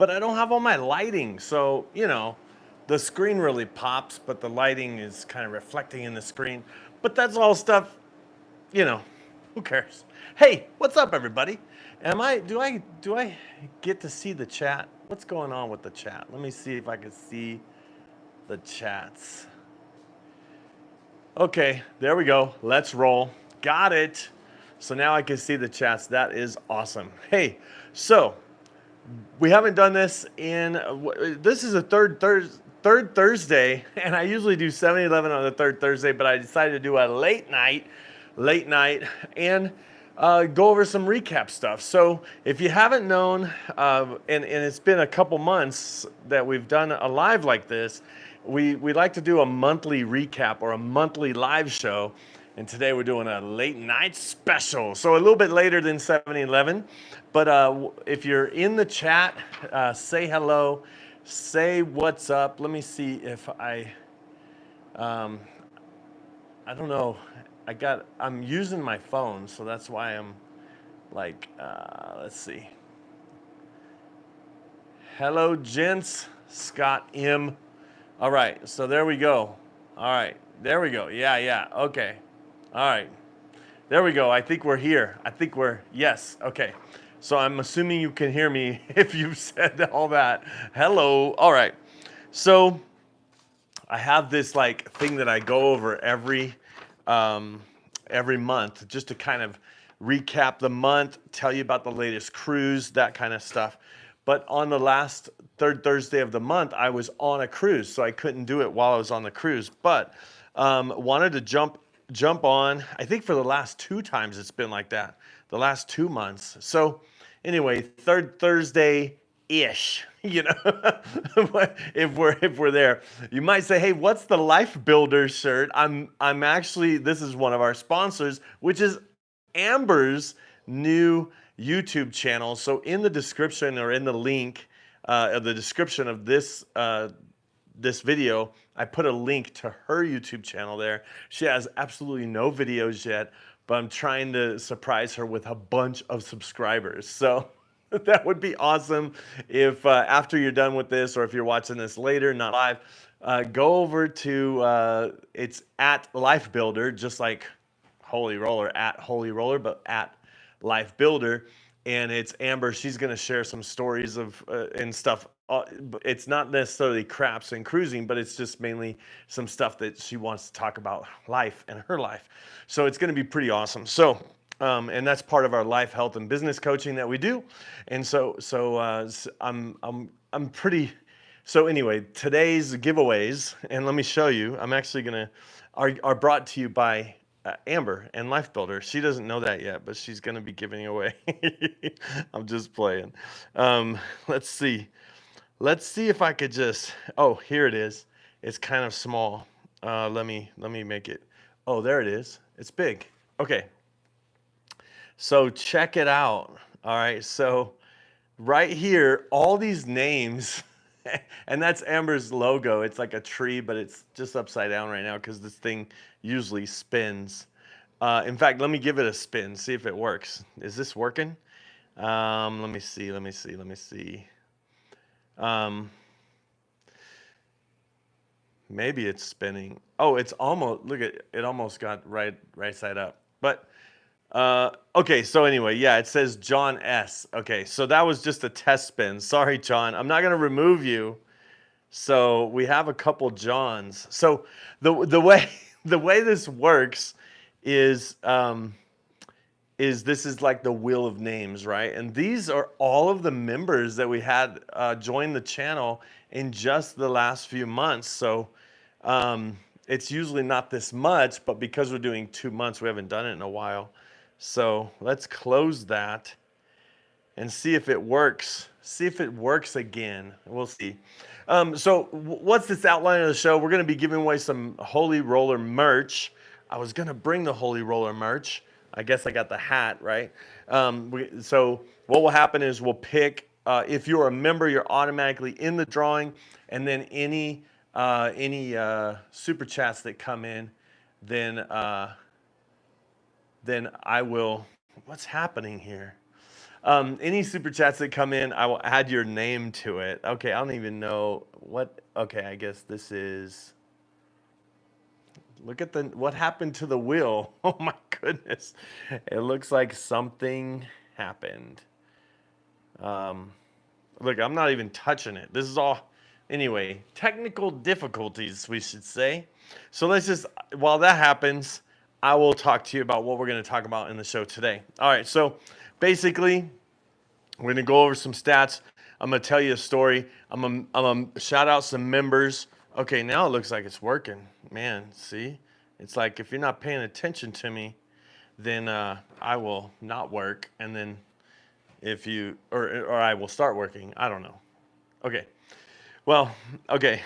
but I don't have all my lighting. So, the screen really pops, but the lighting is kind of reflecting in the screen. But that's all stuff, you know, who cares? Hey, what's up, everybody? Do I get to see the chat? What's going on with the chat? Let me see if I can see the chats. Okay, there we go. Let's roll. Got it. So now I can see the chats. That is awesome. Hey, so we haven't done this in, this is a third Thursday, and I usually do 7-Eleven on the third Thursday, but I decided to do a late night, and go over some recap stuff. So if you haven't known, and it's been a couple months that we've done a live like this, we like to do a monthly recap or a monthly live show. And today we're doing a late night special. So a little bit later than 7-Eleven. But if you're in the chat, say hello, say what's up. Let me see if I don't know. I'm using my phone, so that's why I'm like, let's see. Hello, gents. Scott M. All right, so there we go. All right, there we go. Yeah, okay. All right, there we go. I think we're here. Yes, okay. So I'm assuming you can hear me if you've said all that. Hello, all right. So I have this like thing that I go over every month just to kind of recap the month, tell you about the latest cruise, that kind of stuff. But on the last third Thursday of the month, I was on a cruise, so I couldn't do it while I was on the cruise. But wanted to jump on. I think for the last 2 times it's been like that, the last 2 months. So anyway, third Thursday-ish, if we're there. You might say, hey, what's the Life Builder shirt? I'm actually, this is one of our sponsors, which is Amber's new YouTube channel. So in the description or in the link of the description of this this video, I put a link to her YouTube channel there. She has absolutely no videos yet, but I'm trying to surprise her with a bunch of subscribers. So that would be awesome if after you're done with this, or if you're watching this later, not live, go over to, it's at Life Builder, just like Holy Roller, at Holy Roller, but at Life Builder. And it's Amber. She's going to share some stories of and stuff. It's not necessarily craps and cruising, but it's just mainly some stuff that she wants to talk about life and her life. So it's going to be pretty awesome. So, and that's part of our life, health, and business coaching that we do. And so I'm pretty. So anyway, today's giveaways, and let me show you. I'm actually going to are brought to you by Amber and Life Builder. She doesn't know that yet, but she's going to be giving away. I'm just playing. Let's see. Let's see if I could just. Oh, here it is. It's kind of small. Let me make it. Oh, there it is. It's big. Okay. So check it out. All right. So right here, all these names. And that's Amber's logo. It's like a tree, but it's just upside down right now because this thing usually spins. In fact, let me give it a spin, see if it works. Is this working? Let me see. Maybe it's spinning. Oh, it's almost, look at it, almost got right side up. But okay, so anyway, yeah, it says John S. Okay, so that was just a test spin. Sorry, John. I'm not going to remove you. So we have a couple Johns. So the way the way this works is this is like the wheel of names, right? And these are all of the members that we had join the channel in just the last few months. So it's usually not this much, but because we're doing 2 months, we haven't done it in a while. So let's close that and see if it works. See if it works again. We'll see. So what's this outline of the show? We're going to be giving away some Holy Roller merch. I was going to bring the Holy Roller merch. I guess I got the hat, right? So what will happen is we'll pick, if you're a member, you're automatically in the drawing. And then any super chats that come in, then I will, what's happening here? Any super chats that come in, I will add your name to it. Okay, I don't even know what. Okay, I guess this is. Look at the what happened to the wheel. Oh my goodness. It looks like something happened. Look, I'm not even touching it. This is all anyway, technical difficulties, we should say. So let's just while that happens, I will talk to you about what we're going to talk about in the show today. All right, so basically, we're going to go over some stats. I'm going to tell you a story. I'm going to shout out some members. Okay, now it looks like it's working. Man, see? It's like if you're not paying attention to me, then I will not work. And then if you, or I will start working. I don't know. Okay. Well, okay.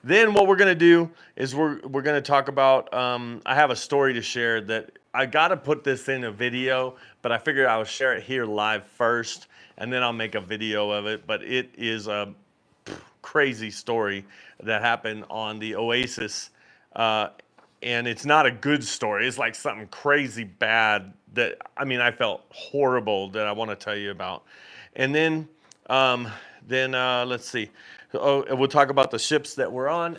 Then what we're going to do is we're going to talk about, I have a story to share that I got to put this in a video, but I figured I would share it here live first, and then I'll make a video of it. But it is a crazy story that happened on the Oasis, and it's not a good story. It's like something crazy bad that, I mean, I felt horrible that I want to tell you about. And then let's see. We'll talk about the ships that we're on,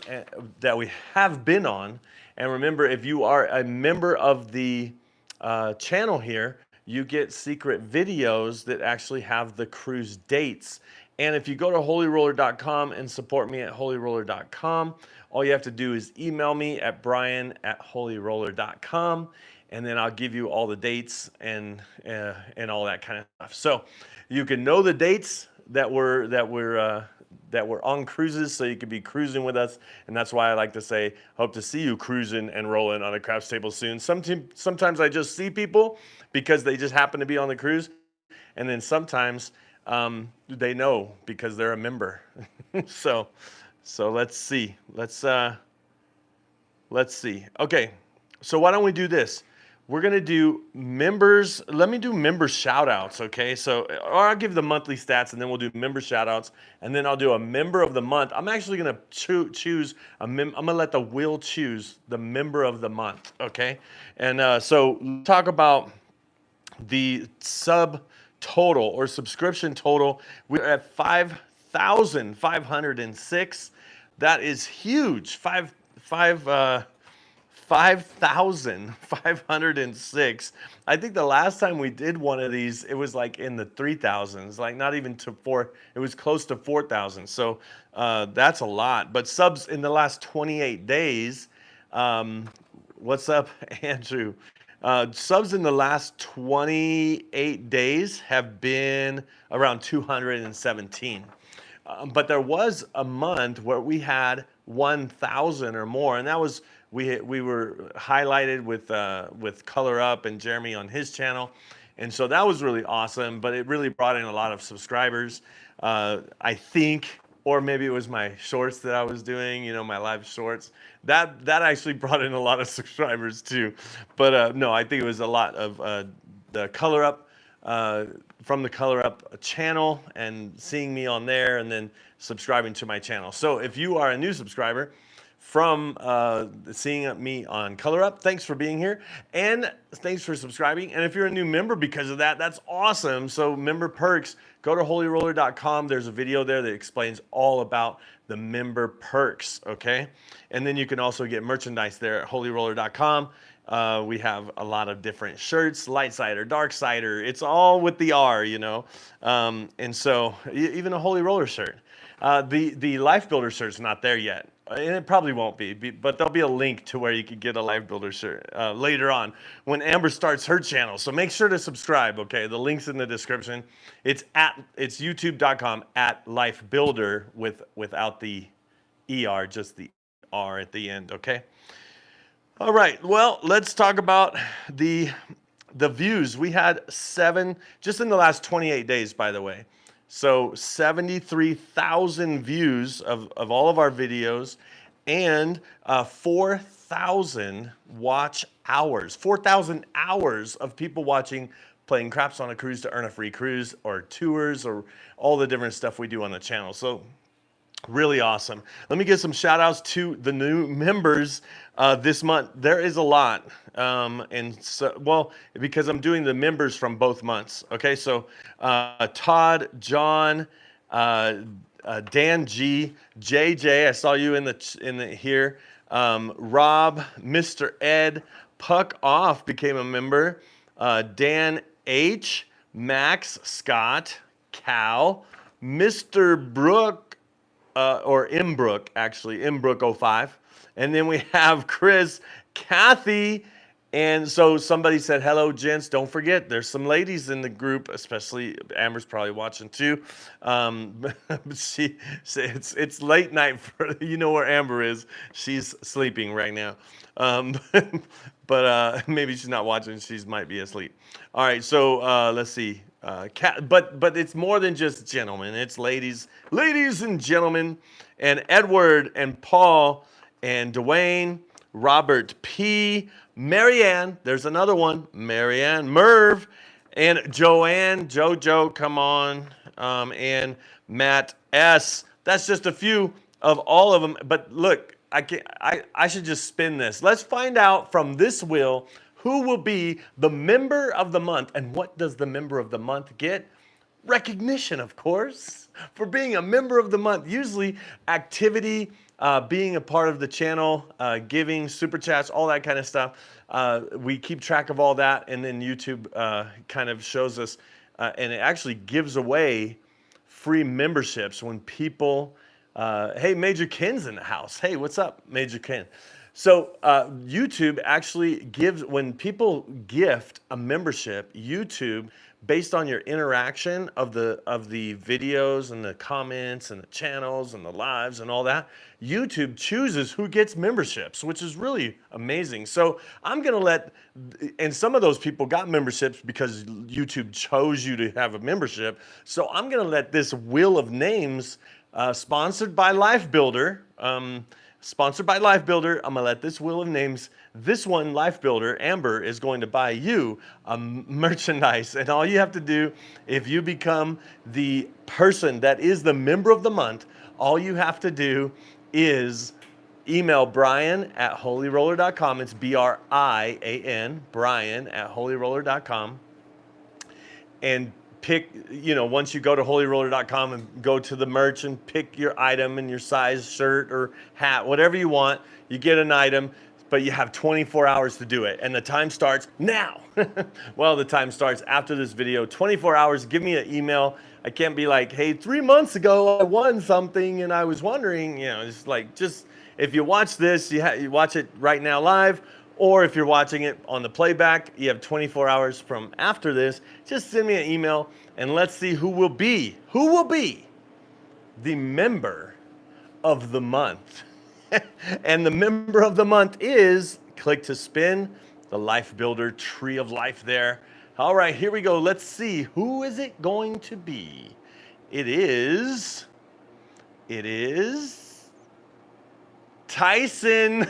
that we have been on. And remember, if you are a member of the channel here, you get secret videos that actually have the cruise dates. And if you go to holyroller.com and support me at holyroller.com, all you have to do is email me at brian@holyroller.com, and then I'll give you all the dates and all that kind of stuff. So you can know the dates that we're on cruises, so you could be cruising with us. And that's why I like to say, hope to see you cruising and rolling on a craps table soon. Sometimes I just see people because they just happen to be on the cruise, and then sometimes they know because they're a member. so let's see. Let's see. Okay, so why don't we do this? We're gonna do members. Let me do member shout outs, okay? So, or I'll give the monthly stats and then we'll do member shout outs, and then I'll do a member of the month. I'm actually gonna choose I'm gonna let the wheel choose the member of the month, okay? And so talk about the sub total or subscription total. We're at 5,506. That is huge. 5,506. I think the last time we did one of these, it was like in the 3,000s, like not even to four. It was close to 4,000. So that's a lot. But subs in the last 28 days. What's up, Andrew? Subs in the last 28 days have been around 217. But there was a month where we had 1,000 or more, and that was we were highlighted with Color Up and Jeremy on his channel, and so that was really awesome. But it really brought in a lot of subscribers, I think, or maybe it was my shorts that I was doing, you know, my live shorts. That actually brought in a lot of subscribers too. But no, I think it was a lot of the Color Up. From the Color Up channel and seeing me on there, and then subscribing to my channel. So if you are a new subscriber from seeing me on Color Up, thanks for being here, and thanks for subscribing. And if you're a new member because of that, that's awesome. So member perks, go to holyroller.com. There's a video there that explains all about the member perks, okay? And then you can also get merchandise there at holyroller.com. We have a lot of different shirts, light cider, dark cider. It's all with the R, you know. And so even a Holy Roller shirt. The Life Builder shirt's not there yet. And it probably won't be, but there'll be a link to where you can get a Life Builder shirt later on when Amber starts her channel. So make sure to subscribe, okay? The link's in the description. It's youtube.com @lifebuilder without the ER, just the R at the end, okay? All right, well, let's talk about the views. We had 7 just in the last 28 days, by the way. So 73,000 views of all of our videos, and 4,000 watch hours. 4,000 hours of people watching playing craps on a cruise to earn a free cruise, or tours, or all the different stuff we do on the channel. So Really awesome. Let me give some shout outs to the new members this month. There is a lot. And so, well, because I'm doing the members from both months. Okay, so Todd, John, uh, Dan G, JJ, I saw you in the here. Rob, Mr. Ed, Puck Off became a member. Dan H, Max, Scott, Cal, Mr. Brook, or Mbrook, actually, Mbrook05. And then we have Chris, Kathy, and so somebody said, hello, gents. Don't forget, there's some ladies in the group, especially Amber's probably watching too. It's late night for, you know where Amber is. She's sleeping right now. But maybe she's not watching. She might be asleep. All right, so let's see. But it's more than just gentlemen. It's ladies and gentlemen, and Edward and Paul and Dwayne, Robert P, Marianne. There's another one, Marianne, Merv, and Joanne, JoJo. Come on, and Matt S. That's just a few of all of them. But look, I should just spin this. Let's find out from this wheel who will be the member of the month. And what does the member of the month get? Recognition, of course, for being a member of the month. Usually activity, being a part of the channel, giving, super chats, all that kind of stuff. We keep track of all that, and then YouTube kind of shows us, and it actually gives away free memberships when people, hey, Major Ken's in the house. Hey, what's up, Major Ken? So YouTube actually gives, when people gift a membership, YouTube, based on your interaction of the videos and the comments and the channels and the lives and all that, YouTube chooses who gets memberships, which is really amazing. So I'm gonna let, and some of those people got memberships because YouTube chose you to have a membership. So I'm gonna let this wheel of names, sponsored by Life Builder, sponsored by Life Builder. I'm gonna let this wheel of names, this one, Life Builder, Amber, is going to buy you a merchandise. And all you have to do, if you become the person that is the member of the month, all you have to do is email Brian at holyroller.com. It's BRIAN, Brian at holyroller.com. And pick, once you go to holyroller.com and go to the merch and pick your item and your size shirt or hat, whatever you want, you get an item, but you have 24 hours to do it. And the time starts now. Well, the time starts after this video, 24 hours. Give me an email. I can't be like, hey, 3 months ago I won something and I was wondering, just if you watch this, you watch it right now live, or if you're watching it on the playback, you have 24 hours from after this. Just send me an email and let's see who will be the member of the month. And the member of the month is, click to spin, the Life Builder Tree of Life there. All right, here we go. Let's see. Who is it going to be? It is Tyson,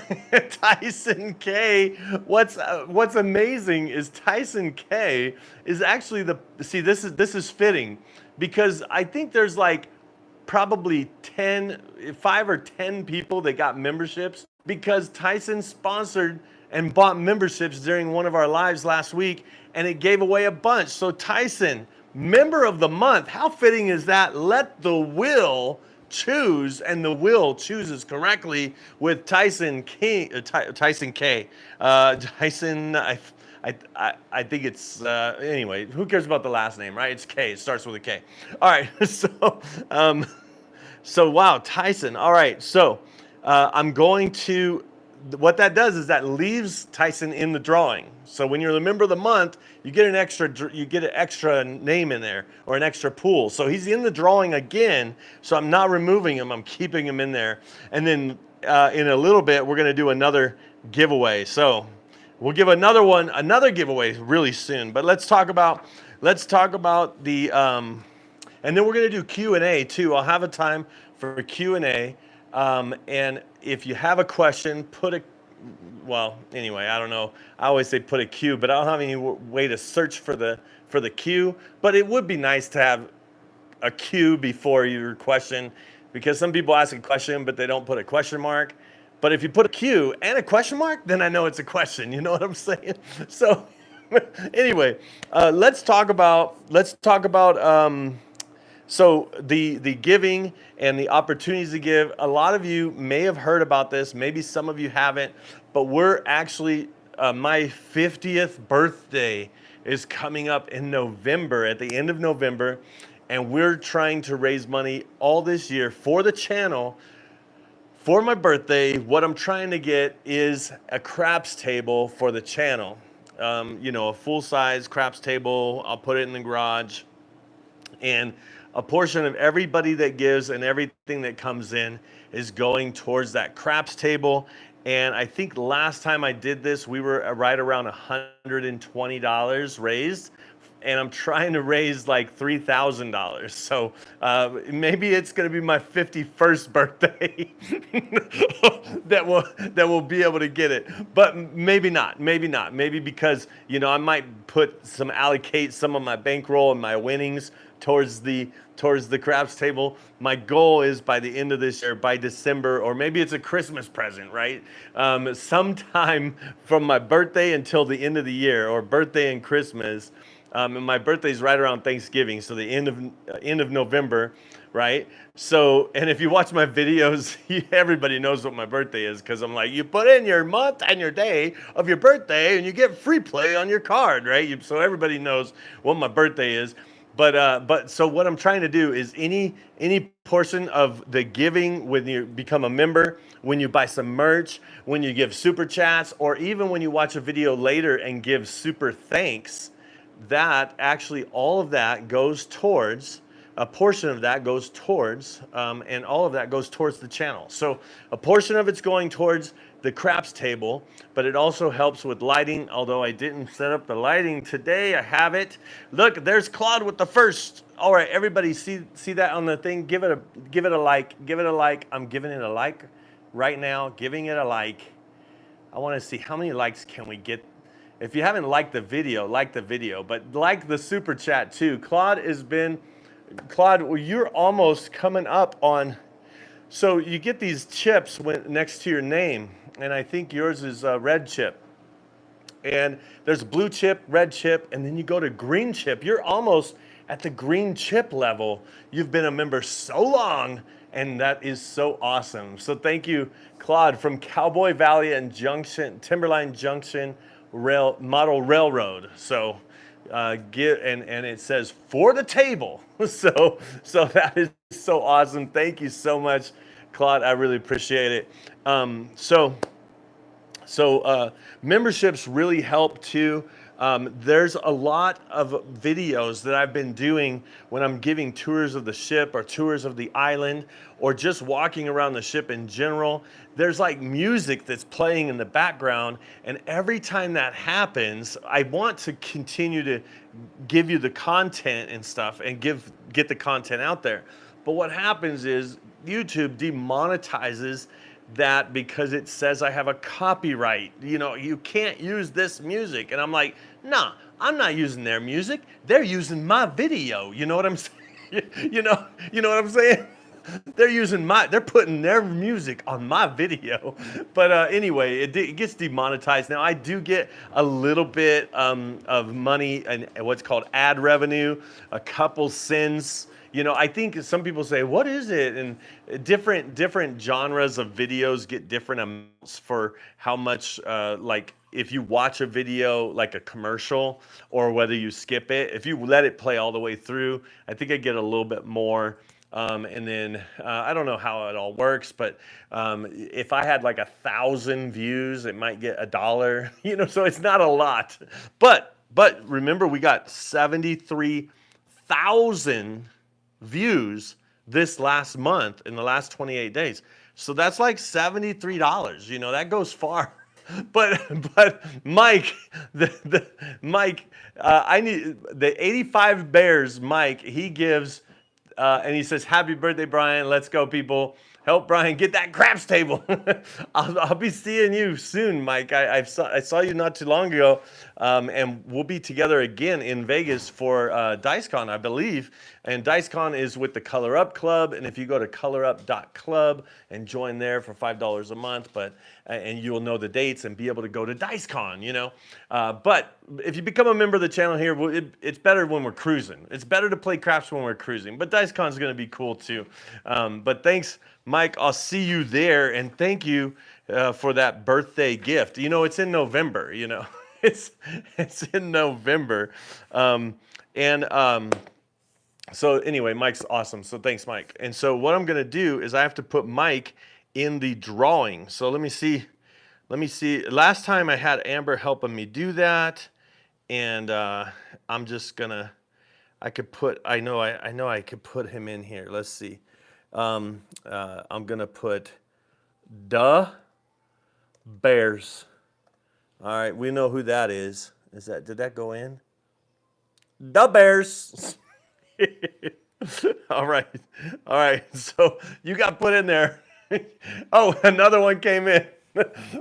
Tyson K. What's amazing is Tyson K is actually this is fitting, because I think there's like probably 5 or 10 people that got memberships because Tyson sponsored and bought memberships during one of our lives last week, and it gave away a bunch. So Tyson, member of the month, how fitting is that? Let the will choose, and the will chooses correctly with Tyson K. Tyson, I think it's, anyway, who cares about the last name, right? It's K, it starts with a K. All right, so wow, Tyson. All right, so I'm going to, what that does is that leaves Tyson in the drawing. So when you're the member of the month, you get an extra name in there, or an extra pool. So he's in the drawing again. So I'm not removing him. I'm keeping him in there. And then in a little bit, we're gonna do another giveaway. So we'll give another giveaway really soon. But let's talk about the and then we're gonna do Q&A too. I'll have a time for Q&A. And if you have a question, well, anyway, I don't know. I always say put a Q, but I don't have any way to search for the Q. But it would be nice to have a Q before your question. because some people ask a question, but they don't put a question mark. But if you put a Q and a question mark, then I know it's a question. You know what I'm saying? So anyway, let's talk about so the giving and the opportunities to give. A lot of you may have heard about this, maybe some of you haven't, but we're actually my 50th birthday is coming up in November, at the end of November, and we're trying to raise money all this year for the channel. For my birthday, what I'm trying to get is a craps table for the channel. You know, a full-size craps table. I'll put it in the garage, and a portion of everybody that gives and everything that comes in is going towards that craps table. And I think last time I did this, we were right around $120 raised, and I'm trying to raise like $3,000. So maybe it's going to be my 51st birthday that will be able to get it, but maybe not. Maybe because, you know, I might allocate some of my bankroll and my winnings towards the craps table. My goal is by the end of this year, by December, or maybe it's a Christmas present, right? Sometime from my birthday until the end of the year, or birthday and Christmas. And my birthday's right around Thanksgiving, so the end of November, right? So, and if you watch my videos, everybody knows what my birthday is, because I'm like, you put in your month and your day of your birthday, and you get free play on your card, right? So everybody knows what my birthday is. But so what I'm trying to do is any portion of the giving, when you become a member, when you buy some merch, when you give super chats, or even when you watch a video later and give super thanks, that actually all of that goes towards, a portion of that goes towards, and all of that goes towards the channel. So a portion of it's going towards the craps table, but it also helps with lighting. Although I didn't set up the lighting today, I have it. Look, there's Claude with the first. All right, everybody, see that on the thing? Give it a like. Give it a like. I'm giving it a like right now. Giving it a like. I want to see how many likes can we get. If you haven't liked the video, but like the super chat too. Claude, well, you're almost coming up on. So you get these chips next to your name, and I think yours is red chip. And there's blue chip, red chip, and then you go to green chip. You're almost at the green chip level. You've been a member so long, and that is so awesome. So thank you, Claude, from Cowboy Valley and Timberline Junction Model Railroad. So and it says for the table. So that is so awesome. Thank you so much, Claude. I really appreciate it. Memberships really help too. There's a lot of videos that I've been doing when I'm giving tours of the ship or tours of the island or just walking around the ship in general. There's like music that's playing in the background, and every time that happens, I want to continue to give you the content and stuff and get the content out there. But what happens is YouTube demonetizes that because it says I have a copyright. You know, you can't use this music. And I'm like, nah, I'm not using their music. They're using my video. You know what I'm saying? You know what I'm saying? They're putting their music on my video. But anyway, it gets demonetized. Now I do get a little bit of money and what's called ad revenue, a couple cents. You know, I think some people say, what is it? And different genres of videos get different amounts for how much, like if you watch a video like a commercial or whether you skip it. If you let it play all the way through, I think I get a little bit more. And then I don't know how it all works, but if I had like 1,000 views, it might get $1. You know, so it's not a lot. But remember, we got 73,000 views this last month in the last 28 days. So that's like $73. You know, that goes far. But Mike, Mike, I need the 85 Bears. Mike, he gives. And he says, happy birthday, Brian. Let's go, people. Help Brian get that craps table. I'll be seeing you soon, Mike. I saw you not too long ago. and we'll be together again in Vegas for DiceCon, I believe. And DiceCon is with the Color Up Club, and if you go to colorup.club and join there for $5 a month, and you'll know the dates and be able to go to DiceCon, you know. But if you become a member of the channel here, it's better when we're cruising. It's better to play craps when we're cruising, but DiceCon is going to be cool too. But thanks, Mike. I'll see you there, and thank you for that birthday gift. You know, it's in November. You know, it's in November, so anyway, Mike's awesome. So thanks, Mike. And so what I'm gonna do is I have to put Mike in the drawing. So let me see. Last time I had Amber helping me do that, and I'm just gonna. I know I could put him in here. Let's see. I'm gonna put the Bears. All right, we know who that is. Did that go in? The Bears. All right. So you got put in there. Oh, another one came in.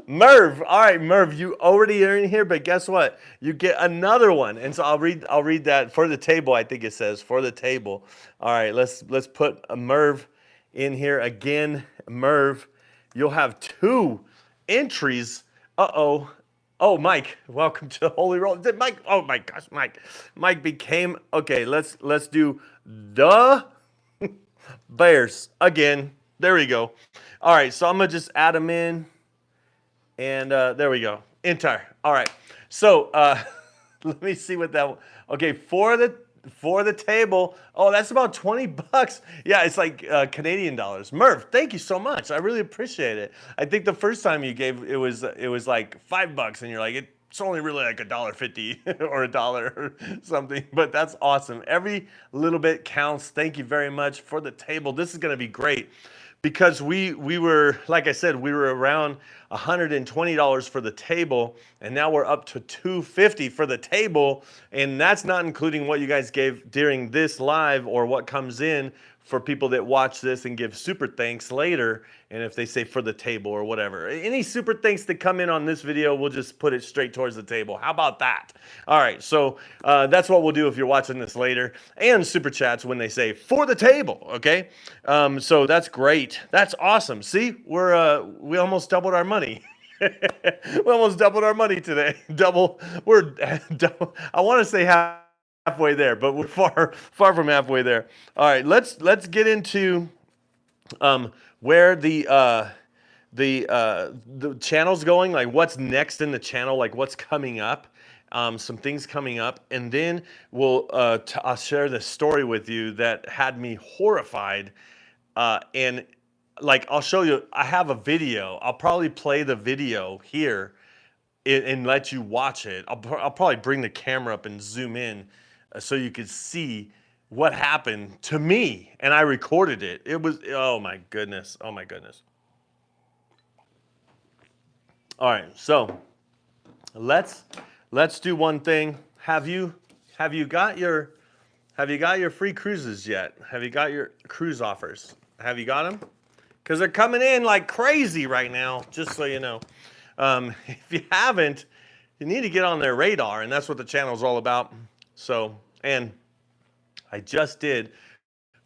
Merv. All right, Merv, you already are in here, but guess what? You get another one. And so I'll read that for the table. I think it says for the table. All right, let's put a Merv in here again. Merv, you'll have 2 entries. Uh-oh. Oh, Mike, welcome to the Holy Roll. Did Mike? Oh my gosh, Mike became okay. Let's do the Bears again. There we go. All right, so I'm gonna just add them in, and there we go. Enter. All right. So let me see what that one. Okay, for the table. Oh, that's about $20. Yeah, it's like Canadian dollars. Merv, thank you so much. I really appreciate it. I think the first time you gave it was like $5, and you're like, it's only really like $1.50 or $1 or something. But that's awesome. Every little bit counts. Thank you very much for the table. This is gonna be great. Because we were, like I said, we were around $120 for the table, and now we're up to $250 for the table, and that's not including what you guys gave during this live or what comes in for people that watch this and give super thanks later, and if they say for the table or whatever. Any super thanks that come in on this video, we'll just put it straight towards the table. How about that? All right, so that's what we'll do if you're watching this later, and super chats when they say for the table, okay? So that's great. That's awesome. See, we almost doubled our money. We almost doubled our money today. We're double. I want to say halfway there, but we're far from halfway there. All right, let's get into where the channel's going, like what's next in the channel, like what's coming up, some things coming up, and then I'll share this story with you that had me horrified, and like I'll show you. I have a video. I'll probably play the video here and let you watch it. I'll probably bring the camera up and zoom in so you could see what happened to me, and I recorded it. It was, oh my goodness. All right, so let's do one thing. Have you got your free cruises yet? Have you got your cruise offers? Have you got them? Because they're coming in like crazy right now, just so you know. If you haven't, you need to get on their radar, and that's what the channel is all about. So, and I just did,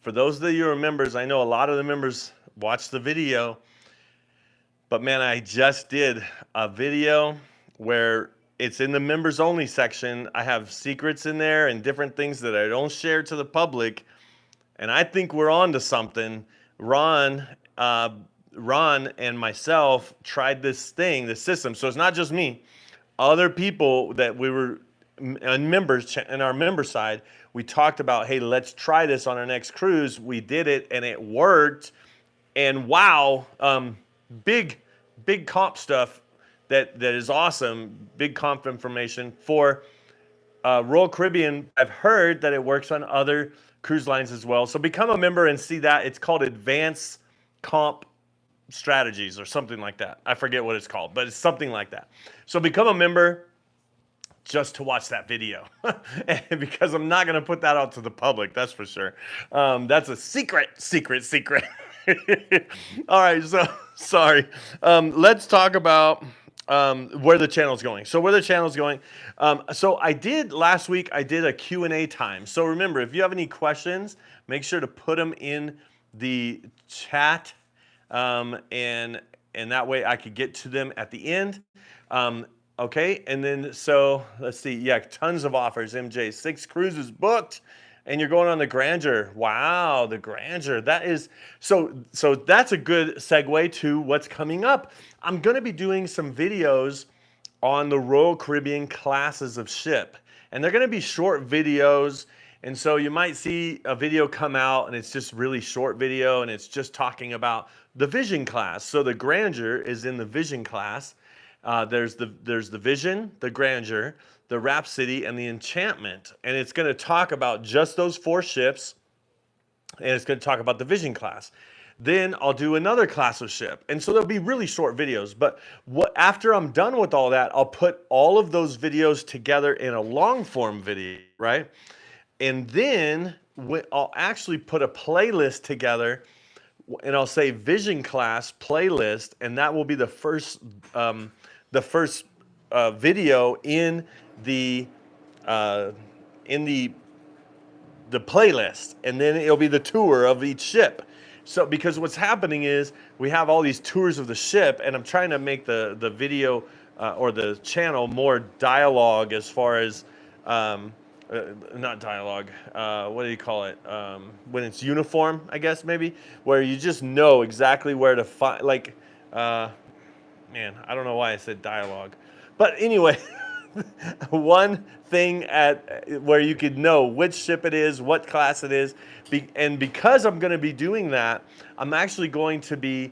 for those of you who are members, I know a lot of the members watch the video, but man, I just did a video where it's in the members only section. I have secrets in there and different things that I don't share to the public, and I think we're on to something. Ron and myself tried this system. So it's not just me. Other people that we were members in our member side, we talked about, hey, let's try this on our next cruise. We did it and it worked. And wow, big comp stuff that is awesome. Big comp information for Royal Caribbean. I've heard that it works on other cruise lines as well. So become a member and see that. It's called Advanced Comp Strategies or something like that. I forget what it's called, but it's something like that. So become a member just to watch that video. Because I'm not going to put that out to the public, that's for sure. That's a secret. All right, so sorry. Let's talk about where the channel's going. So where the channel's going. So I did last week, I did a Q&A time. So remember, if you have any questions, make sure to put them in the chat. And that way I could get to them at the end. Okay, and then so let's see. Yeah, tons of offers. MJ, 6 cruises booked, and you're going on the Grandeur. Wow, the Grandeur. That is so. So that's a good segue to what's coming up. I'm going to be doing some videos on the Royal Caribbean classes of ship, and they're going to be short videos. And so you might see a video come out and it's just really short video and it's just talking about the Vision class. So the Grandeur is in the Vision class. There's the Vision, the Grandeur, the Rhapsody, and the Enchantment. And it's going to talk about just those 4 ships, and it's going to talk about the Vision class. Then I'll do another class of ship. And so there'll be really short videos. But after I'm done with all that, I'll put all of those videos together in a long form video, right? And then I'll actually put a playlist together, and I'll say Vision class playlist, and that will be the first video in the playlist, and then it'll be the tour of each ship. So because what's happening is we have all these tours of the ship, and I'm trying to make the video or the channel more dialogue as far as not dialogue, what do you call it? When it's uniform, I guess maybe, where you just know exactly where to find, like, man, I don't know why I said dialogue. But anyway, one thing where you could know which ship it is, what class it is. And because I'm going to be doing that, I'm actually going to be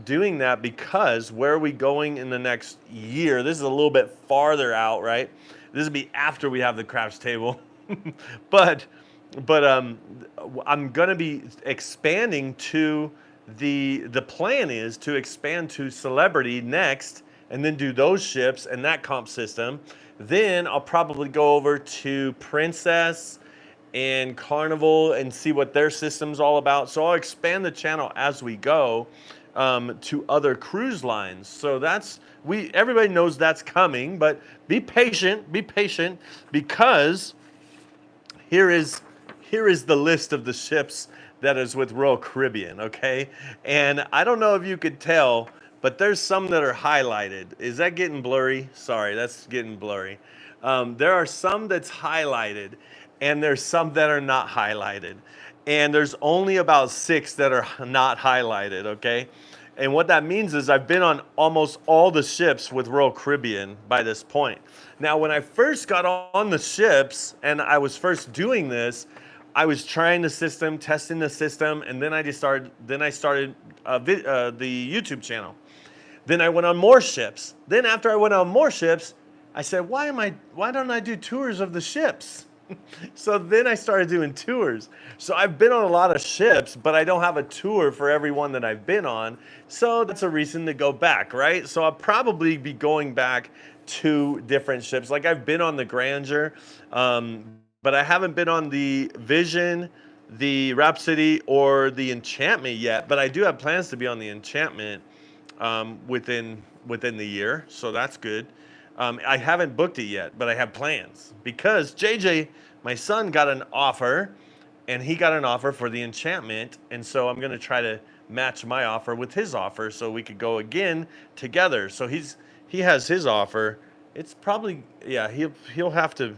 doing that because where are we going in the next year? This is a little bit farther out, right? This will be after we have the craps table. but I'm going to be expanding to the plan is to expand to Celebrity next, and then do those ships and that comp system. Then I'll probably go over to Princess and Carnival and see what their system's all about. So I'll expand the channel as we go to other cruise lines. So everybody knows that's coming, but be patient because here is the list of the ships that is with Royal Caribbean, okay? And I don't know if you could tell, but there's some that are highlighted. Is that getting blurry? Sorry, that's getting blurry. There are some that's highlighted, and there's some that are not highlighted. And there's only about 6 that are not highlighted, okay? And what that means is I've been on almost all the ships with Royal Caribbean by this point. Now, when I first got on the ships and I was first doing this, I was trying the system, testing the system, and then I started the YouTube channel. Then I went on more ships. Then after I went on more ships, I said, why don't I do tours of the ships? So then I started doing tours. So I've been on a lot of ships, but I don't have a tour for every one that I've been on. So that's a reason to go back, right? So I'll probably be going back to different ships. Like I've been on the Grandeur, but I haven't been on the Vision, the Rhapsody, or the Enchantment yet. But I do have plans to be on the Enchantment within the year, so that's good. I haven't booked it yet, but I have plans because JJ, my son, got an offer, and he got an offer for the Enchantment, and so I'm going to try to match my offer with his offer so we could go again together. So he has his offer. It's probably, yeah, he'll have to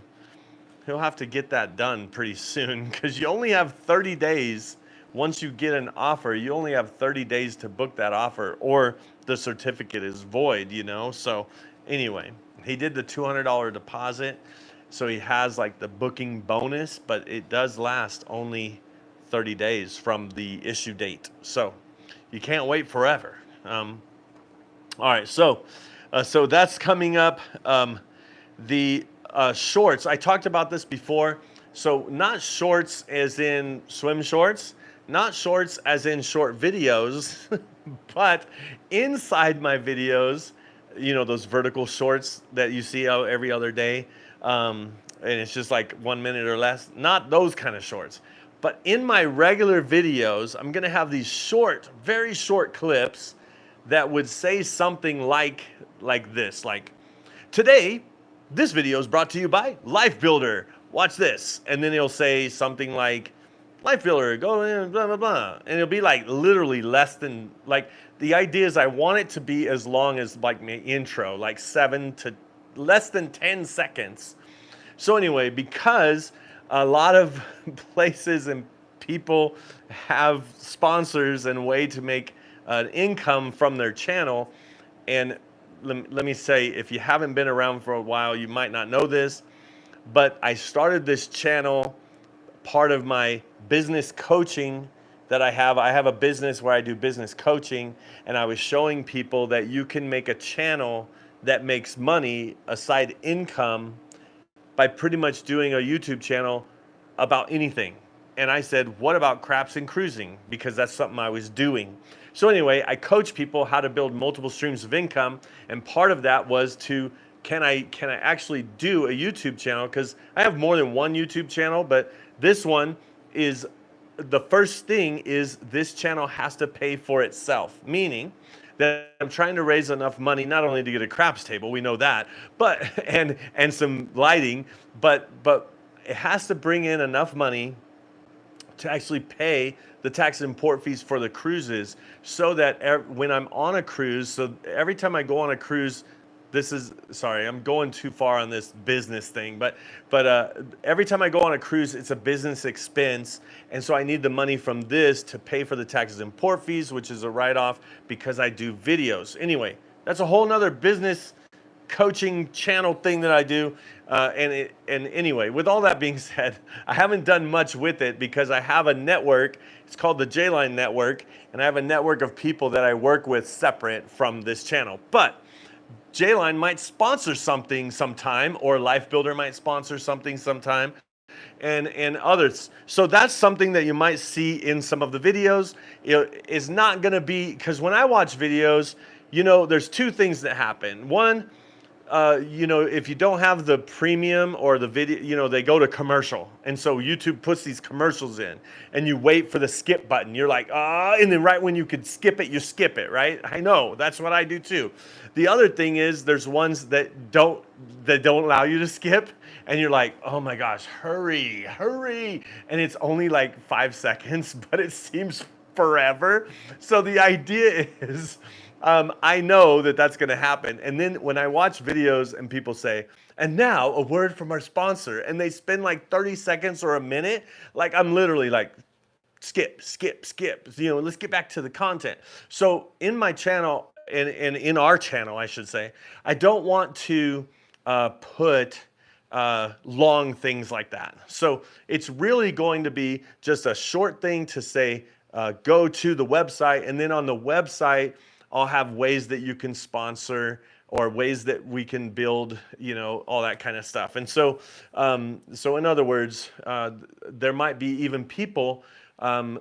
get that done pretty soon because you only have 30 days. Once you get an offer, you only have 30 days to book that offer or the certificate is void, you know? So anyway, he did the $200 deposit. So he has like the booking bonus, but it does last only 30 days from the issue date. So you can't wait forever. All right, so that's coming up. The shorts, I talked about this before. So not shorts as in swim shorts, not shorts as in short videos, but inside my videos, you know, those vertical shorts that you see out every other day. And it's just like 1 minute or less, not those kind of shorts. But in my regular videos, I'm gonna have these short, very short clips that would say something like like this, like, today, this video is brought to you by Life Builder. Watch this. And then it'll say something like, Life Builder, go in, blah, blah, blah. And it'll be like literally less than, like, the idea is I want it to be as long as like my intro, like 7 to less than 10 seconds. So anyway, because a lot of places and people have sponsors and a way to make an income from their channel, and let me say, if you haven't been around for a while, you might not know this, but I started this channel part of my business coaching that I have. I have a business where I do business coaching, and I was showing people that you can make a channel that makes money, a side income, by pretty much doing a YouTube channel about anything. And I said, what about craps and cruising? Because that's something I was doing. So anyway, I coach people how to build multiple streams of income. And part of that was to, can I actually do a YouTube channel? Because I have more than one YouTube channel, but this one is, the first thing is this channel has to pay for itself. Meaning that I'm trying to raise enough money, not only to get a craps table, we know that, but, and some lighting, but it has to bring in enough money to actually pay the tax and import fees for the cruises, so that when I'm on a cruise, so every time I go on a cruise, this is, sorry, I'm going too far on this business thing, but every time I go on a cruise, it's a business expense, and so I need the money from this to pay for the taxes and import fees, which is a write-off because I do videos. Anyway, that's a whole nother business coaching channel thing that I do. And anyway, with all that being said, I haven't done much with it because I have a network. It's called the J-Line Network, and I have a network of people that I work with separate from this channel. But J-Line might sponsor something sometime, or Life Builder might sponsor something sometime, and others. So that's something that you might see in some of the videos. It's not gonna be, because when I watch videos, there's two things that happen. One, if you don't have the premium or the video, they go to commercial. And so YouTube puts these commercials in and you wait for the skip button. You're like, and then right when you could skip it, you skip it, right? I know, that's what I do too. The other thing is there's ones that don't allow you to skip, and you're like, oh my gosh, hurry. And it's only like 5 seconds, but it seems forever. So the idea is, I know that that's going to happen. And then when I watch videos and people say, and now a word from our sponsor, and they spend like 30 seconds or a minute, like I'm literally like, skip. Let's get back to the content. So in my channel, and in our channel, I should say, I don't want to put long things like that. So it's really going to be just a short thing to say, go to the website, and then on the website, I'll have ways that you can sponsor, or ways that we can build, all that kind of stuff. And so, in other words, there might be even people, and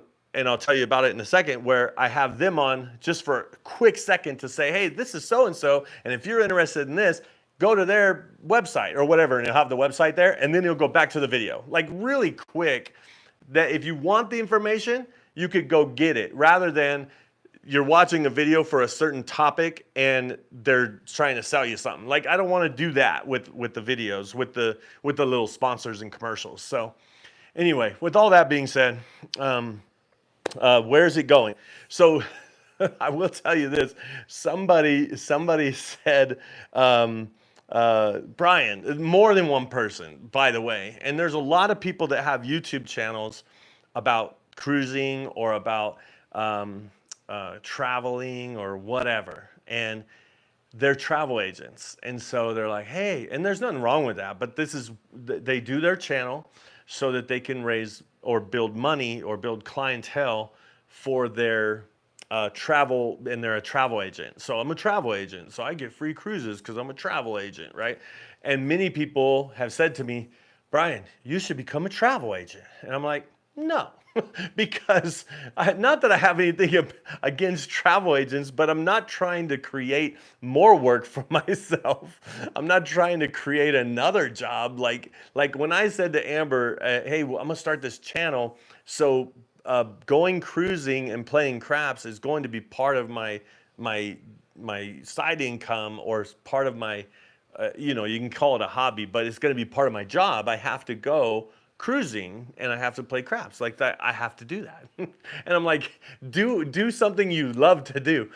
I'll tell you about it in a second, where I have them on just for a quick second to say, hey, this is so-and-so, and if you're interested in this, go to their website or whatever, and you'll have the website there, and then you'll go back to the video. Like really quick, that if you want the information, you could go get it, rather than you're watching a video for a certain topic and they're trying to sell you something. Like I don't want to do that with the videos, with the little sponsors and commercials. So anyway, with all that being said, where's it going? So I will tell you this. Somebody said, Brian, more than one person, by the way, and there's a lot of people that have YouTube channels about cruising or about traveling or whatever, and they're travel agents, and so they're like, hey, and there's nothing wrong with that, but they do their channel so that they can raise or build money or build clientele for their travel, and they're a travel agent. So I'm a travel agent, so I get free cruises because I'm a travel agent, right? And many people have said to me, Brian, you should become a travel agent. And I'm like, no, because not that I have anything against travel agents, but I'm not trying to create more work for myself. I'm not trying to create another job. Like when I said to Amber, hey, well, I'm gonna start this channel, so going cruising and playing craps is going to be part of my my side income or part of my, you can call it a hobby, but it's going to be part of my job. I have to go cruising and I have to play craps like that. I have to do that. And I'm like, do something you love to do.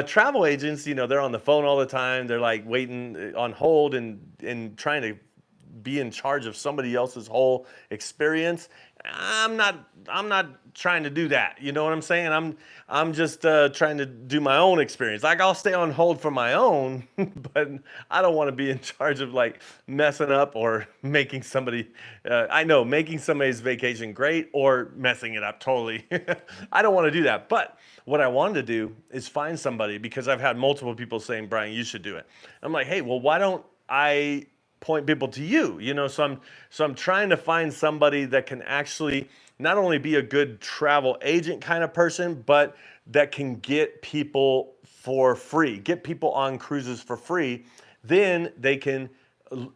Travel agents, they're on the phone all the time. They're like waiting on hold and trying to be in charge of somebody else's whole experience. I'm not trying to do that. You know what I'm saying? I'm just trying to do my own experience. Like I'll stay on hold for my own, but I don't want to be in charge of like messing up or making somebody. I know making somebody's vacation great or messing it up totally. I don't want to do that. But what I wanted to do is find somebody, because I've had multiple people saying, Brian, you should do it. I'm like, hey, well, why don't I point people to you? So I'm trying to find somebody that can actually not only be a good travel agent kind of person, but that can get people for free, get people on cruises for free. Then they can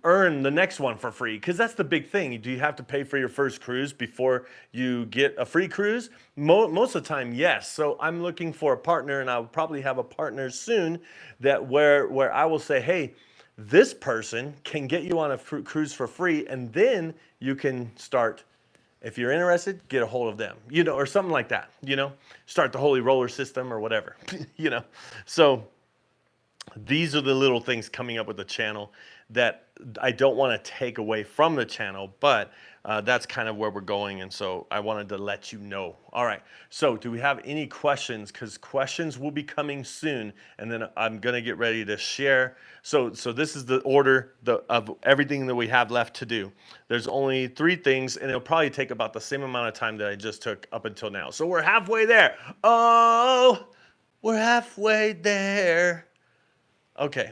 earn the next one for free, because that's the big thing. Do you have to pay for your first cruise before you get a free cruise? Most of the time, yes. So I'm looking for a partner, and I'll probably have a partner soon that where I will say, hey, this person can get you on a cruise for free, and then you can start. If you're interested, get a hold of them, or something like that, start the Holy Roller system or whatever, So these are the little things coming up with the channel that I don't want to take away from the channel, but that's kind of where we're going. And so I wanted to let you know. All right. So do we have any questions? Because questions will be coming soon. And then I'm going to get ready to share. So this is the order of everything that we have left to do. There's only 3 things, and it'll probably take about the same amount of time that I just took up until now. So we're halfway there. Oh, we're halfway there. Okay.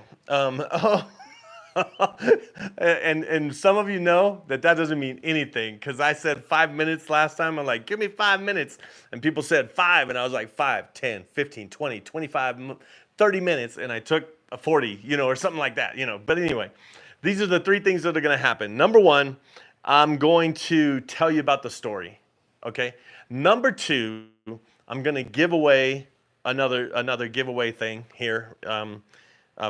And some of you know that doesn't mean anything, because I said 5 minutes last time. I'm like, give me 5 minutes. And people said 5, and I was like 5, 10, 15, 20, 25, 30 minutes, and I took a 40, or something like that, But anyway, these are the 3 things that are going to happen. Number 1, I'm going to tell you about the story. Okay. Number 2, I'm going to give away another giveaway thing here.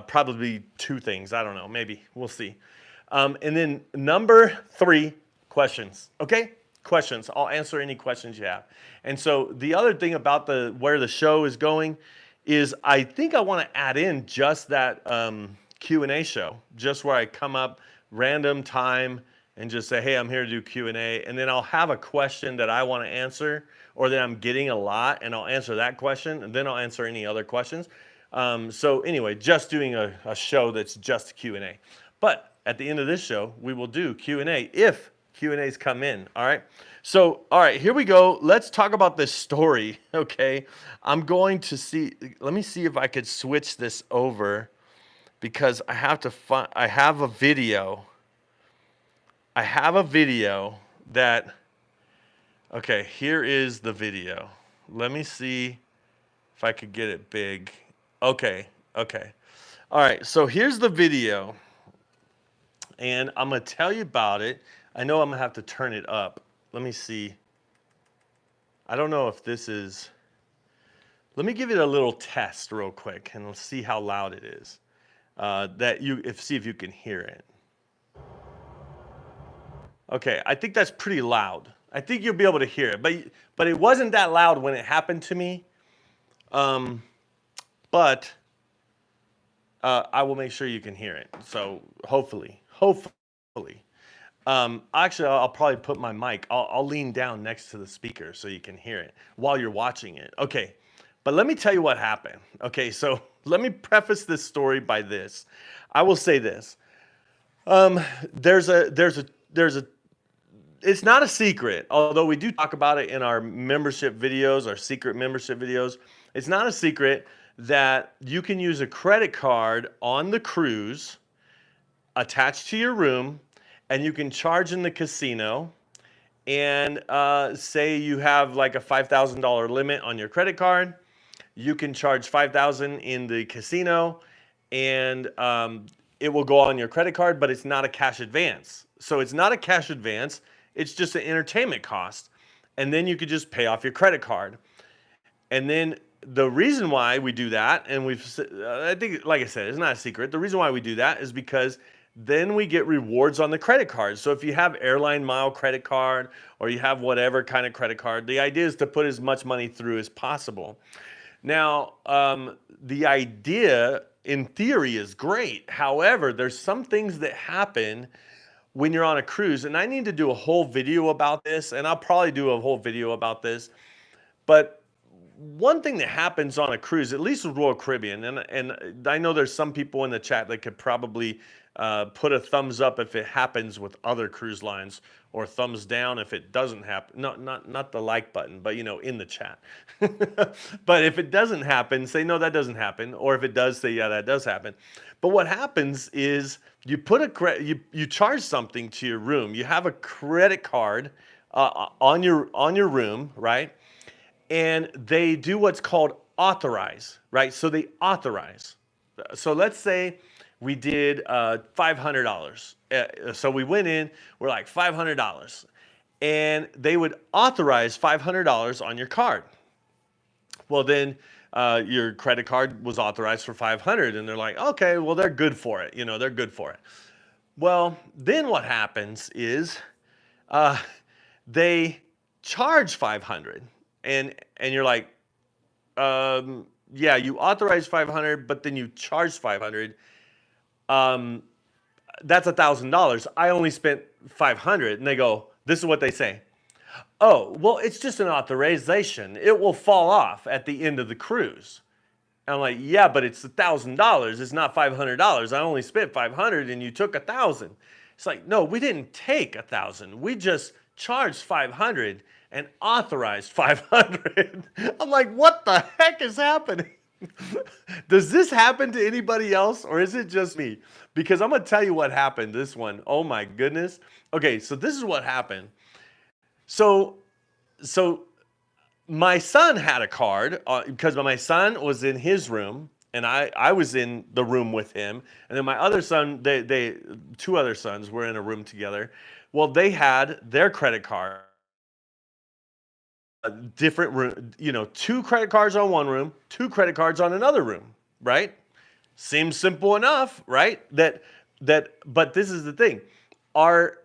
Probably 2 things. I don't know. Maybe. We'll see. And then number 3, questions. Okay? Questions. I'll answer any questions you have. And so the other thing about where the show is going is I think I want to add in just that Q&A show, just where I come up random time and just say, hey, I'm here to do Q&A. And then I'll have a question that I want to answer, or that I'm getting a lot, and I'll answer that question, and then I'll answer any other questions. So anyway, just doing a show that's just Q&A. But at the end of this show, we will do Q&A if Q&As come in. All right. So, all right, here we go. Let's talk about this story. Okay. I'm going to see, let me see if I could switch this over, because I have to find, I have a video that, okay, here is the video. Let me see if I could get it big. Okay. All right, so here's the video, and I'm going to tell you about it. I know I'm going to have to turn it up. Let me see. I don't know if this is... Let me give it a little test real quick, and we'll see how loud it is. See if you can hear it. Okay, I think that's pretty loud. I think you'll be able to hear it, but it wasn't that loud when it happened to me. But I will make sure you can hear it. So hopefully. Actually, I'll probably put my mic. I'll lean down next to the speaker so you can hear it while you're watching it. Okay, but let me tell you what happened. Okay, so let me preface this story by this. I will say this. There's a. It's not a secret, although we do talk about it in our membership videos, our secret membership videos. It's not a secret that you can use a credit card on the cruise attached to your room, and you can charge in the casino, and say you have like a $5,000 limit on your credit card. You can charge $5,000 in the casino, and it will go on your credit card, but it's not a cash advance. So it's not a cash advance. It's just an entertainment cost. And then you could just pay off your credit card. And then the reason why we do that, and I think, like I said, it's not a secret. The reason why we do that is because then we get rewards on the credit card. So if you have airline mile credit card or you have whatever kind of credit card, the idea is to put as much money through as possible. Now, the idea in theory is great. However, there's some things that happen when you're on a cruise, and I need to do a whole video about this, and I'll probably do a whole video about this. But one thing that happens on a cruise, at least with Royal Caribbean, and I know there's some people in the chat that could probably put a thumbs up if it happens with other cruise lines, or thumbs down if it doesn't happen. Not the like button, but in the chat. But if it doesn't happen, say no, that doesn't happen, or if it does, say yeah, that does happen. But what happens is you put you charge something to your room. You have a credit card on your room, right? And they do what's called authorize, right? So they authorize. So let's say we did $500. So we went in, we're like $500. And they would authorize $500 on your card. Well, then your credit card was authorized for $500, and they're like, okay, well, they're good for it. They're good for it. Well, then what happens is they charge $500. And you're like, yeah, you authorized $500, but then you charged $500. That's $1,000. I only spent $500. And they go, this is what they say. Oh, well, it's just an authorization. It will fall off at the end of the cruise. And I'm like, yeah, but it's $1,000. It's not $500. I only spent $500 and you took $1,000. It's like, no, we didn't take $1,000. We just charged $500 and authorized $500. I'm like, what the heck is happening? Does this happen to anybody else, or is it just me? Because I'm going to tell you what happened this one. Oh my goodness. Okay, so this is what happened. So my son had a card because my son was in his room and I was in the room with him. And then my other son, they two other sons were in a room together. Well, they had their credit card. Different room, 2 credit cards on one room, 2 credit cards on another room, right? Seems simple enough, right? But this is the thing. Our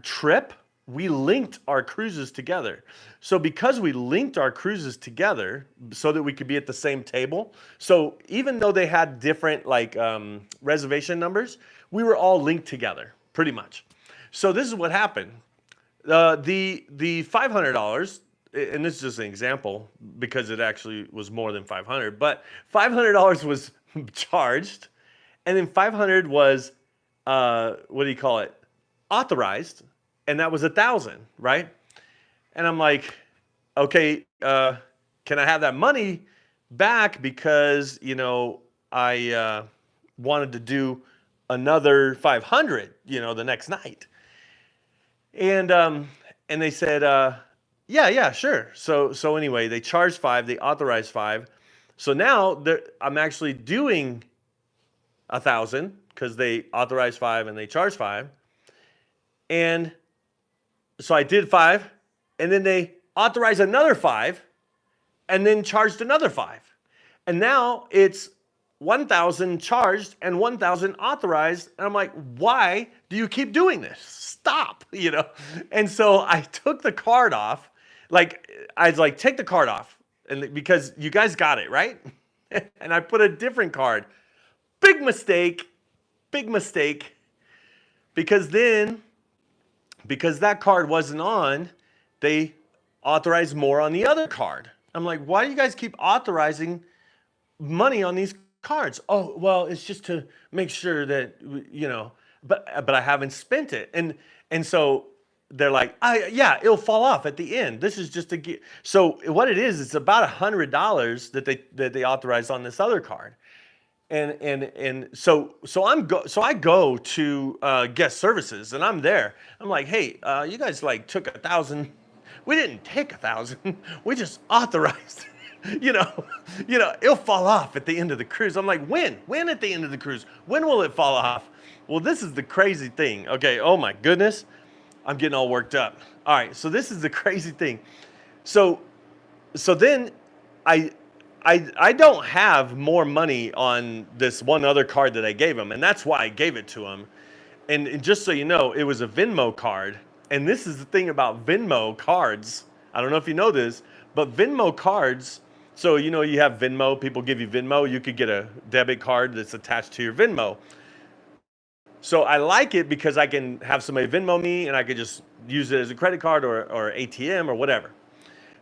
trip, we linked our cruises together. So because we linked our cruises together so that we could be at the same table, so even though they had different reservation numbers, we were all linked together pretty much. So this is what happened. The $500, and this is just an example because it actually was more than $500, but $500 was charged, and then $500 was authorized, and that was $1,000, right? And I'm like, okay, can I have that money back because I wanted to do another $500, the next night. And they said, yeah, sure. So anyway, they charged $5, they authorized $5. So now I'm actually doing $1,000 because they authorized $5 and they charged $5. And so I did $5, and then they authorized another $5, and then charged another $5. And now it's 1,000 charged and 1,000 authorized. And I'm like, why do you keep doing this? Stop, And so I took the card off. I was like, take the card off. And because you guys got it, right? And I put a different card. Big mistake. Because that card wasn't on, they authorized more on the other card. I'm like, why do you guys keep authorizing money on these cards? Oh, well, it's just to make sure that, but I haven't spent it. And so they're like, yeah, it'll fall off at the end. This is just so what it is, it's about $100 that they authorized on this other card. And so I go to guest services, and I'm there. I'm like, hey, you guys took $1,000. We didn't take $1,000. We just authorized. It'll fall off at the end of the cruise. I'm like, when at the end of the cruise? When will it fall off? Well, this is the crazy thing. Okay. Oh my goodness. I'm getting all worked up. All right. So this is the crazy thing. So then I I don't have more money on this one other card that I gave him, and that's why I gave it to him. And just so you know, it was a Venmo card. And this is the thing about Venmo cards. I don't know if you know this, but Venmo cards, so you know you have Venmo, people give you Venmo, you could get a debit card that's attached to your Venmo. So I like it because I can have somebody Venmo me and I could just use it as a credit card or ATM or whatever.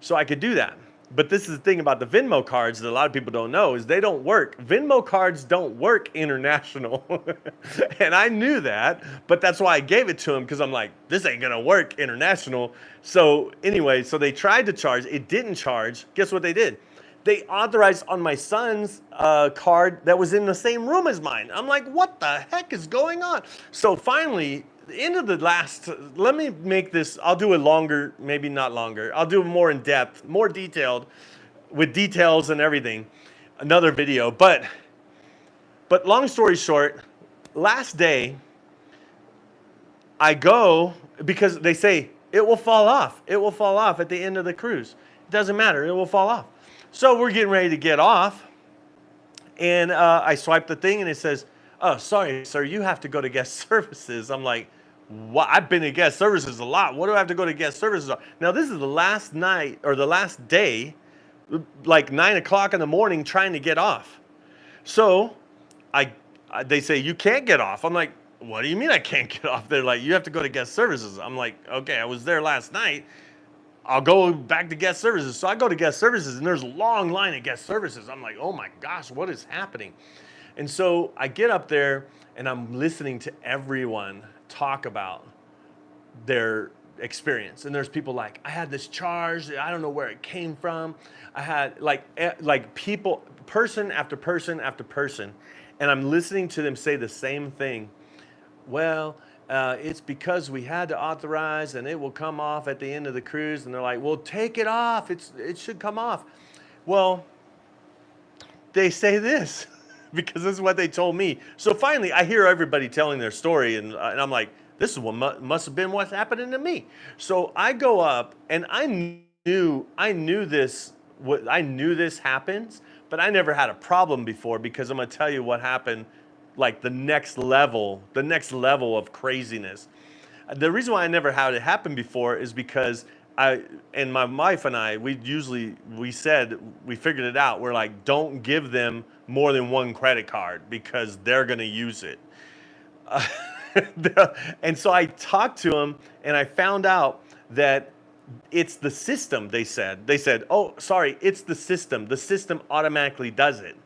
So I could do that. But this is the thing about the Venmo cards that a lot of people don't know is they don't work. Venmo cards don't work international. And I knew that, but that's why I gave it to him because I'm like, this ain't gonna work international. So anyway, so they tried to charge, it didn't charge. Guess what they did? They authorized on my son's card that was in the same room as mine. I'm like, what the heck is going on? So finally, the end of the last, let me make this, I'll do it longer, maybe not longer. I'll do it more in depth, more detailed, with details and everything, another video. But long story short, last day, I go, because they say, it will fall off. It will fall off at the end of the cruise. It doesn't matter, it will fall off. So we're getting ready to get off, and I swipe the thing, and it says, oh, sorry, sir, you have to go to guest services. I'm like, what? I've been to guest services a lot. What do I have to go to guest services? Now, this is the last night, or the last day, like 9 o'clock in the morning, trying to get off. So they say, you can't get off. I'm like, what do you mean I can't get off? They're like, you have to go to guest services. I'm like, okay, I was there last night. I'll go back to guest services. So I go to guest services, and there's a long line of guest services. I'm like, oh my gosh, what is happening? And so I get up there, and I'm listening to everyone talk about their experience. And there's people like, I had this charge, I don't know where it came from. I had like people, person after person after person, and I'm listening to them say the same thing. Well, it's because we had to authorize and it will come off at the end of the cruise. And they're like, well, take it off. It should come off. Well, they say this because this is what they told me. So finally, I hear everybody telling their story, and I'm like, this is what must have been what's happening to me. So I go up, and I knew this happens, but I never had a problem before, because I'm gonna tell you what happened, like the next level of craziness. The reason why I never had it happen before is because my wife and I, we figured it out. We're like, don't give them more than one credit card because they're gonna use it. And so I talked to them, and I found out that it's the system. They said, oh, sorry, it's the system. The system automatically does it.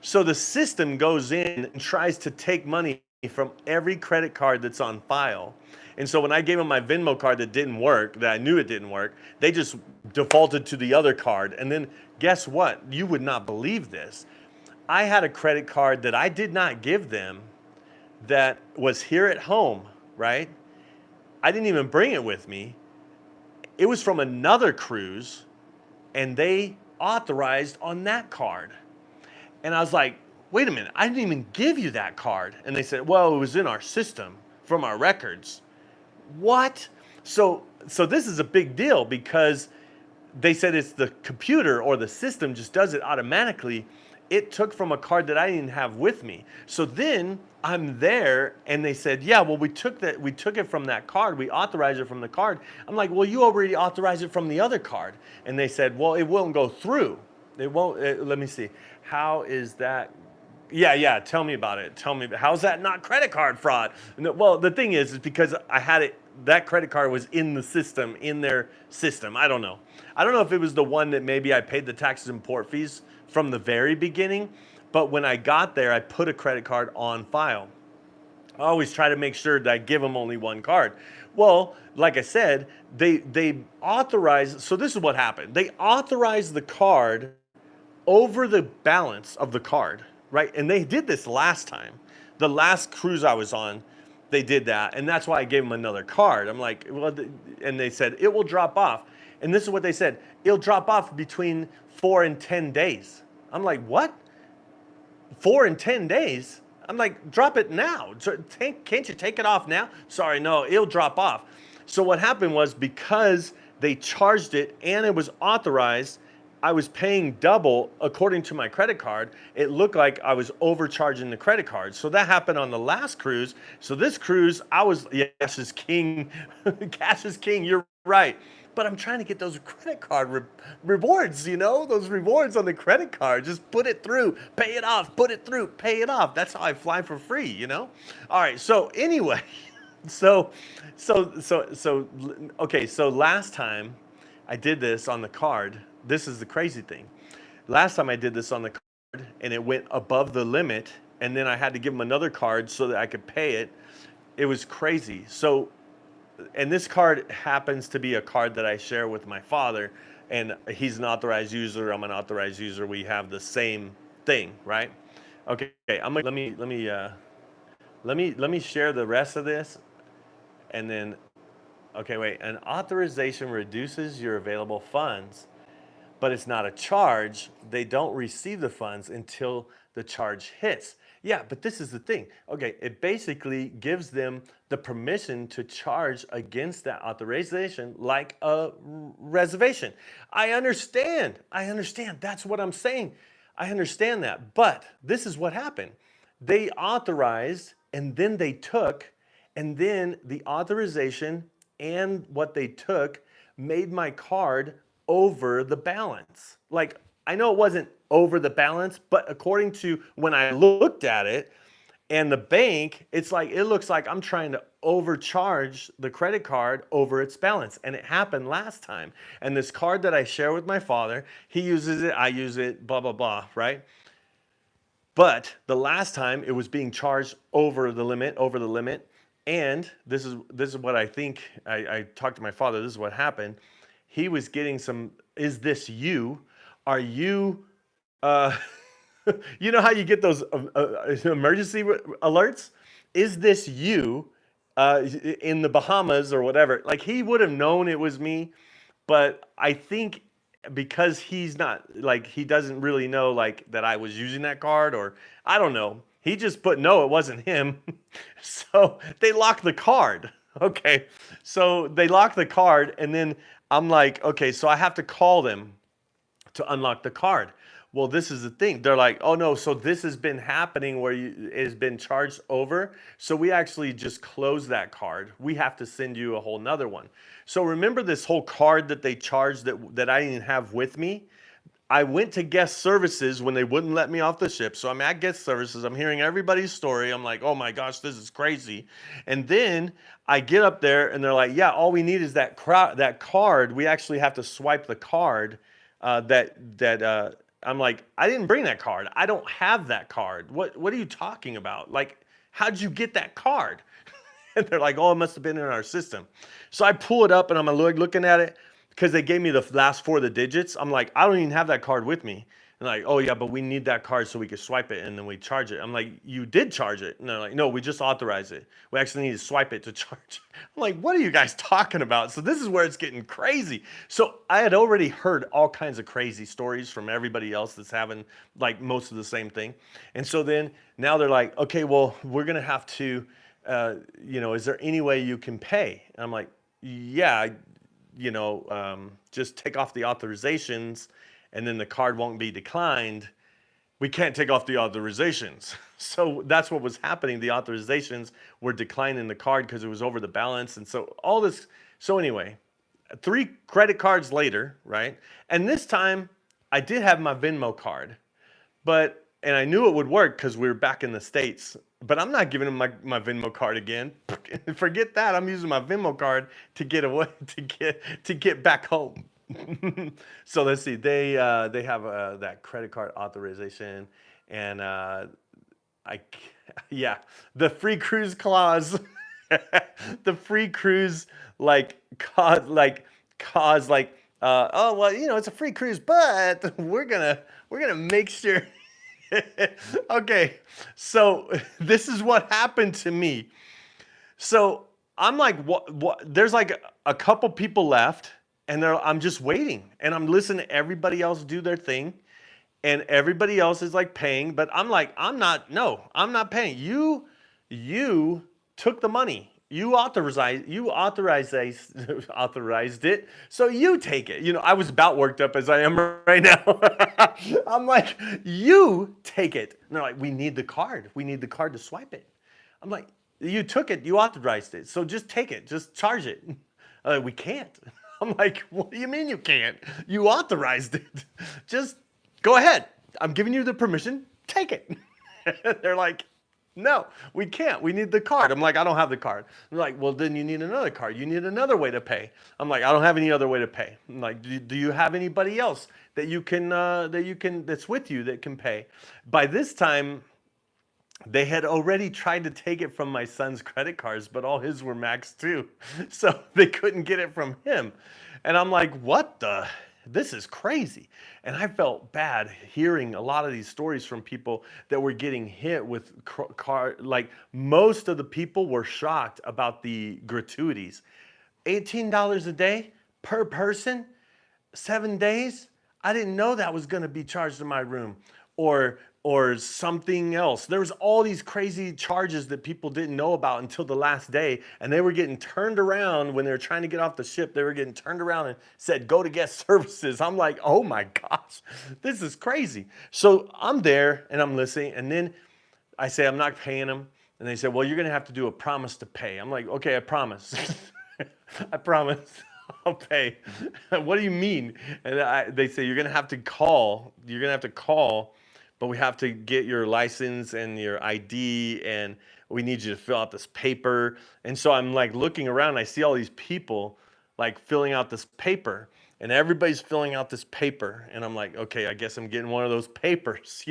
So the system goes in and tries to take money from every credit card that's on file. And so when I gave them my Venmo card that didn't work, that I knew it didn't work, they just defaulted to the other card. And then guess what? You would not believe this. I had a credit card that I did not give them that was here at home, right? I didn't even bring it with me. It was from another cruise, and they authorized on that card. And I was like, wait a minute, I didn't even give you that card. And they said, well, it was in our system from our records. What? So this is a big deal, because they said it's the computer or the system just does it automatically. It took from a card that I didn't have with me. So then I'm there, and they said, yeah, well, we took it from that card. We authorized it from the card. I'm like, well, you already authorized it from the other card. And they said, well, it won't go through. It won't, let me see. How is that? Yeah, tell me about it. Tell me, how's that not credit card fraud? No, well, the thing is because I had it, that credit card was in the system, in their system. I don't know. I don't know if it was the one that maybe I paid the taxes and port fees from the very beginning, but when I got there, I put a credit card on file. I always try to make sure that I give them only one card. Well, like I said, they authorized, so this is what happened. They authorized the card over the balance of the card, right? And they did this last time. The last cruise I was on, they did that, and that's why I gave them another card. I'm like, well, and they said, it will drop off. And this is what they said, it'll drop off between 4 and 10 days. I'm like, what? 4 and 10 days? I'm like, drop it now. Can't you take it off now? Sorry, no, it'll drop off. So what happened was, because they charged it and it was authorized, I was paying double according to my credit card. It looked like I was overcharging the credit card. So that happened on the last cruise. So this cruise, I was, yeah, cash is king. Cash is king. You're right. But I'm trying to get those credit card rewards, those rewards on the credit card. Just put it through, pay it off, put it through, pay it off. That's how I fly for free. All right. So anyway, so, okay. So last time I did this on the card. This is the crazy thing. Last time I did this on the card and it went above the limit, and then I had to give them another card so that I could pay it. It was crazy. So, and this card happens to be a card that I share with my father, and he's an authorized user. I'm an authorized user. We have the same thing, right? Okay. Let me share the rest of this, and then, okay, wait. An authorization reduces your available funds, but it's not a charge. They don't receive the funds until the charge hits. Yeah, but this is the thing. Okay, it basically gives them the permission to charge against that authorization like a reservation. I understand. That's what I'm saying. I understand that. But this is what happened. They authorized and then they took, and then the authorization and what they took made my card over the balance. Like, I know it wasn't over the balance, but according to when I looked at it and the bank, it's like, it looks like I'm trying to overcharge the credit card over its balance. And it happened last time. And this card that I share with my father, he uses it, I use it, blah, blah, blah, right? But the last time it was being charged over the limit. And this is what I think, I talked to my father, this is what happened. He was getting some, is this you? Are you, you know how you get those emergency alerts? Is this you in the Bahamas or whatever? Like, he would have known it was me, but I think because he's not, like, he doesn't really know, like, that I was using that card, or I don't know. He just put, no, it wasn't him. So they locked the card. Okay. So they locked the card, and then I'm like, okay, so I have to call them to unlock the card. Well, this is the thing. They're like, oh no, so this has been happening where it has been charged over. So we actually just closed that card. We have to send you a whole nother one. So remember this whole card that they charged that I didn't have with me? I went to guest services when they wouldn't let me off the ship. So I'm at guest services. I'm hearing everybody's story. I'm like, oh my gosh, this is crazy. And then I get up there and they're like, yeah, all we need is that card. We actually have to swipe the card I'm like, I didn't bring that card. I don't have that card. What are you talking about? Like, how'd you get that card? And they're like, oh, it must have been in our system. So I pull it up and I'm looking at it because they gave me the last four of the digits. I'm like, I don't even have that card with me. And like, oh yeah, but we need that card so we can swipe it and then we charge it. I'm like, you did charge it? And they're like, no, we just authorized it. We actually need to swipe it to charge. I'm like, what are you guys talking about? So this is where it's getting crazy. So I had already heard all kinds of crazy stories from everybody else that's having like most of the same thing. And so then now they're like, okay, well, we're gonna have to, is there any way you can pay? And I'm like, yeah, just take off the authorizations and then the card won't be declined. We can't take off the authorizations. So that's what was happening. The authorizations were declining the card because it was over the balance. And so all this, so anyway, 3 credit cards later, right? And this time I did have my Venmo card, and I knew it would work because we were back in the States, but I'm not giving them my Venmo card again. Forget that. I'm using my Venmo card to get away, to get back home. So let's see. They have that credit card authorization, and yeah, the free cruise clause, the free cruise cause oh well, it's a free cruise, but we're gonna make sure. Okay, so this is what happened to me. So I'm like, what? There's like a couple people left. And I'm just waiting, and I'm listening to everybody else do their thing, and everybody else is like paying, but I'm like, I'm not paying. You took the money. authorized it, so you take it. I was about worked up as I am right now. I'm like, you take it. And they're like, we need the card. We need the card to swipe it. I'm like, you took it, you authorized it, so just take it, just charge it. We can't. I'm like, what do you mean you can't? You authorized it. Just go ahead. I'm giving you the permission. Take it. They're like, no, we can't. We need the card. I'm like, I don't have the card. They're like, well, then you need another card. You need another way to pay. I'm like, I don't have any other way to pay. I'm like, do you have anybody else that you can that's with you that can pay? By this time, they had already tried to take it from my son's credit cards, but all his were maxed too. So they couldn't get it from him. And I'm like, what the? This is crazy. And I felt bad hearing a lot of these stories from people that were getting hit with like most of the people were shocked about the gratuities. $18 a day per person, 7 days. I didn't know that was going to be charged in my room, or something else. There was all these crazy charges that people didn't know about until the last day, and they were getting turned around when they were trying to get off the ship. They were getting turned around and said, go to guest services. I'm like, oh my gosh, this is crazy. So I'm there and I'm listening, and then I say, I'm not paying them. And they said, well, you're going to have to do a promise to pay. I'm like, okay, I promise. I promise. I'll pay. What do you mean? And they say, you're going to have to call. You're going to have to call, but we have to get your license and your ID, and we need you to fill out this paper. And so I'm like looking around, and I see all these people like filling out this paper, and everybody's filling out this paper. And I'm like, okay, I guess I'm getting one of those papers,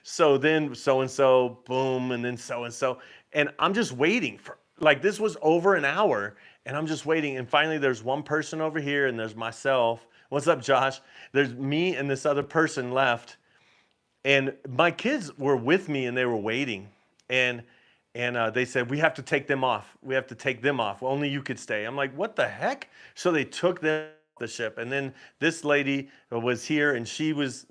So then so-and-so, boom, and then so-and-so. And I'm just waiting for, like, this was over an hour, and I'm just waiting. And finally there's one person over here, and there's myself. What's up, Josh? There's me and this other person left. And my kids were with me, and they were waiting. And they said, we have to take them off. We have to take them off. Only you could stay. I'm like, what the heck? So they took them off the ship. And then this lady was here, and she was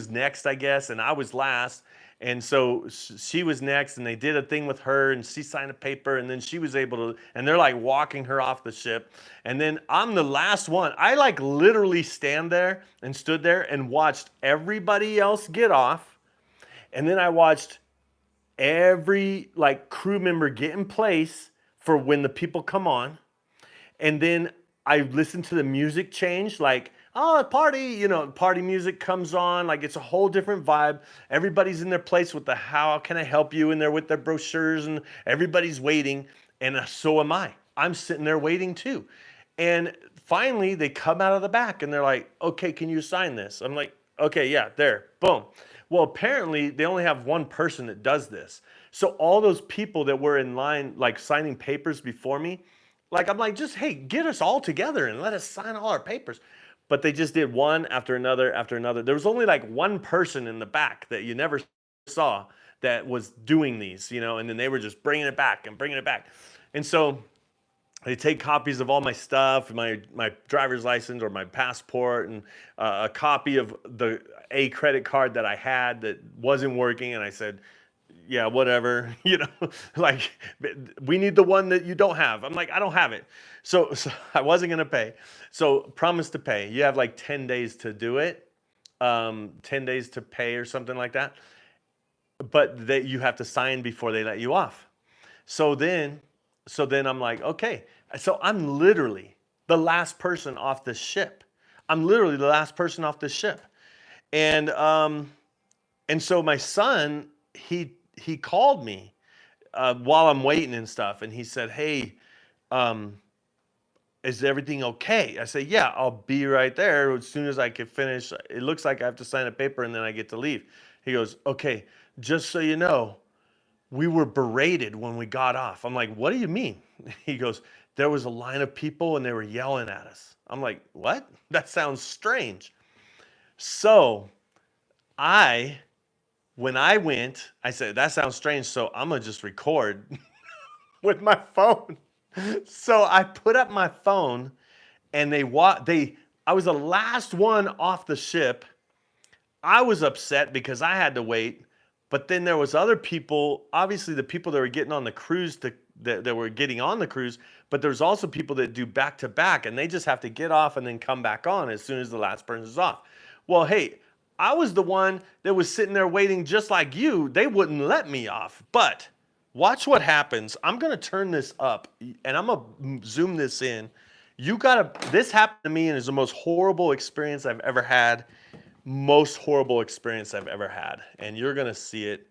next, I guess, and I was last. And so she was next, and they did a thing with her, and she signed a paper, and then she was able to, and they're like walking her off the ship. And then I'm the last one. I like literally stand there and stood there and watched everybody else get off. And then I watched every like crew member get in place for when the people come on. And then I listened to the music change, like, oh, party, party music comes on, like it's a whole different vibe. Everybody's in their place with the how can I help you, and they're with their brochures, and everybody's waiting, and so am I. I'm sitting there waiting too. And finally they come out of the back, and they're like, okay, can you sign this? I'm like, okay, yeah, there, boom. Well, apparently they only have one person that does this. So all those people that were in line, like signing papers before me, like, I'm like, just, hey, get us all together and let us sign all our papers. But they just did one after another after another. There was only like one person in the back that you never saw that was doing these, and then they were just bringing it back and bringing it back. And so they take copies of all my stuff, my driver's license or my passport, and a copy of a credit card that I had that wasn't working. And I said, yeah, whatever, like, we need the one that you don't have. I'm like, I don't have it. So I wasn't going to pay. So promise to pay. You have like 10 days to do it, 10 days to pay or something like that. But that you have to sign before they let you off. So then I'm like, okay. So I'm literally the last person off the ship. I'm literally the last person off the ship. And so my son, he called me while I'm waiting and stuff, and he said, hey, is everything okay? I say, yeah, I'll be right there as soon as I can finish. It looks like I have to sign a paper and then I get to leave. He goes, okay, just so you know, we were berated when we got off. I'm like, what do you mean? He goes, there was a line of people and they were yelling at us. I'm like, what? That sounds strange. So when I went, I said, that sounds strange, so I'm going to just record with my phone. So I put up my phone, and I was the last one off the ship. I was upset because I had to wait, But then there was other people, obviously the people that were getting on the cruise that were getting on the cruise, but there's also people that do back to back and they just have to get off and then come back on as soon as the last person is off. Well, hey, I was the one that was sitting there waiting just like you. They wouldn't let me off. But watch what happens. I'm going to turn this up and I'm going to zoom this in. This happened to me and is the most horrible experience I've ever had. Most horrible experience I've ever had. And you're going to see it.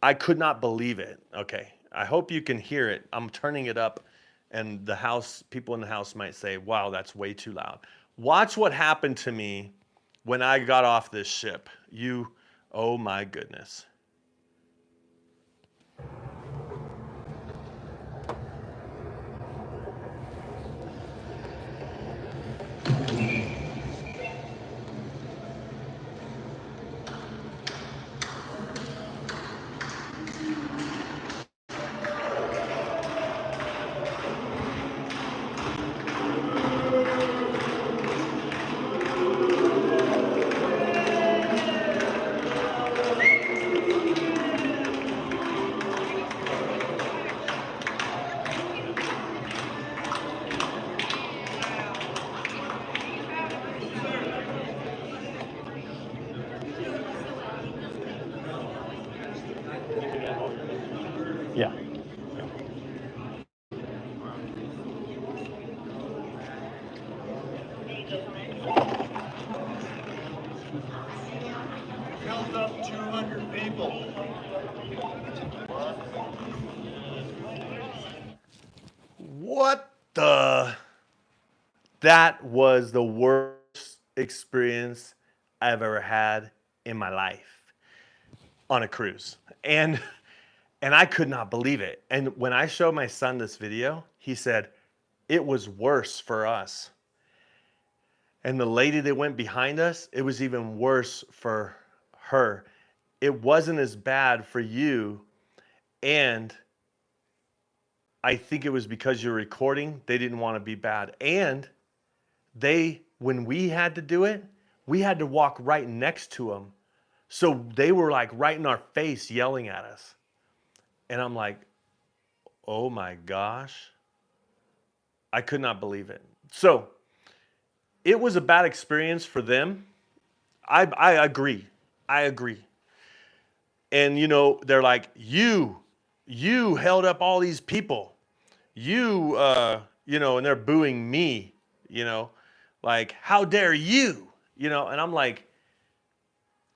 I could not believe it. Okay. I hope you can hear it. I'm turning it up and people in the house might say, wow, that's way too loud. Watch what happened to me when I got off this ship. Oh my goodness. Yeah. 200 people. What the? That was the worst experience I've ever had in my life on a cruise. And I could not believe it. And when I showed my son this video, he said, it was worse for us. And the lady that went behind us, it was even worse for her. It wasn't as bad for you. And I think it was because you're recording, they didn't want to be bad. And when we had to do it, we had to walk right next to them. So they were like right in our face yelling at us. And I'm like, oh my gosh. I could not believe it. So it was a bad experience for them. I agree. I agree. And they're like, you held up all these people. And they're booing me, like, how dare you, and I'm like,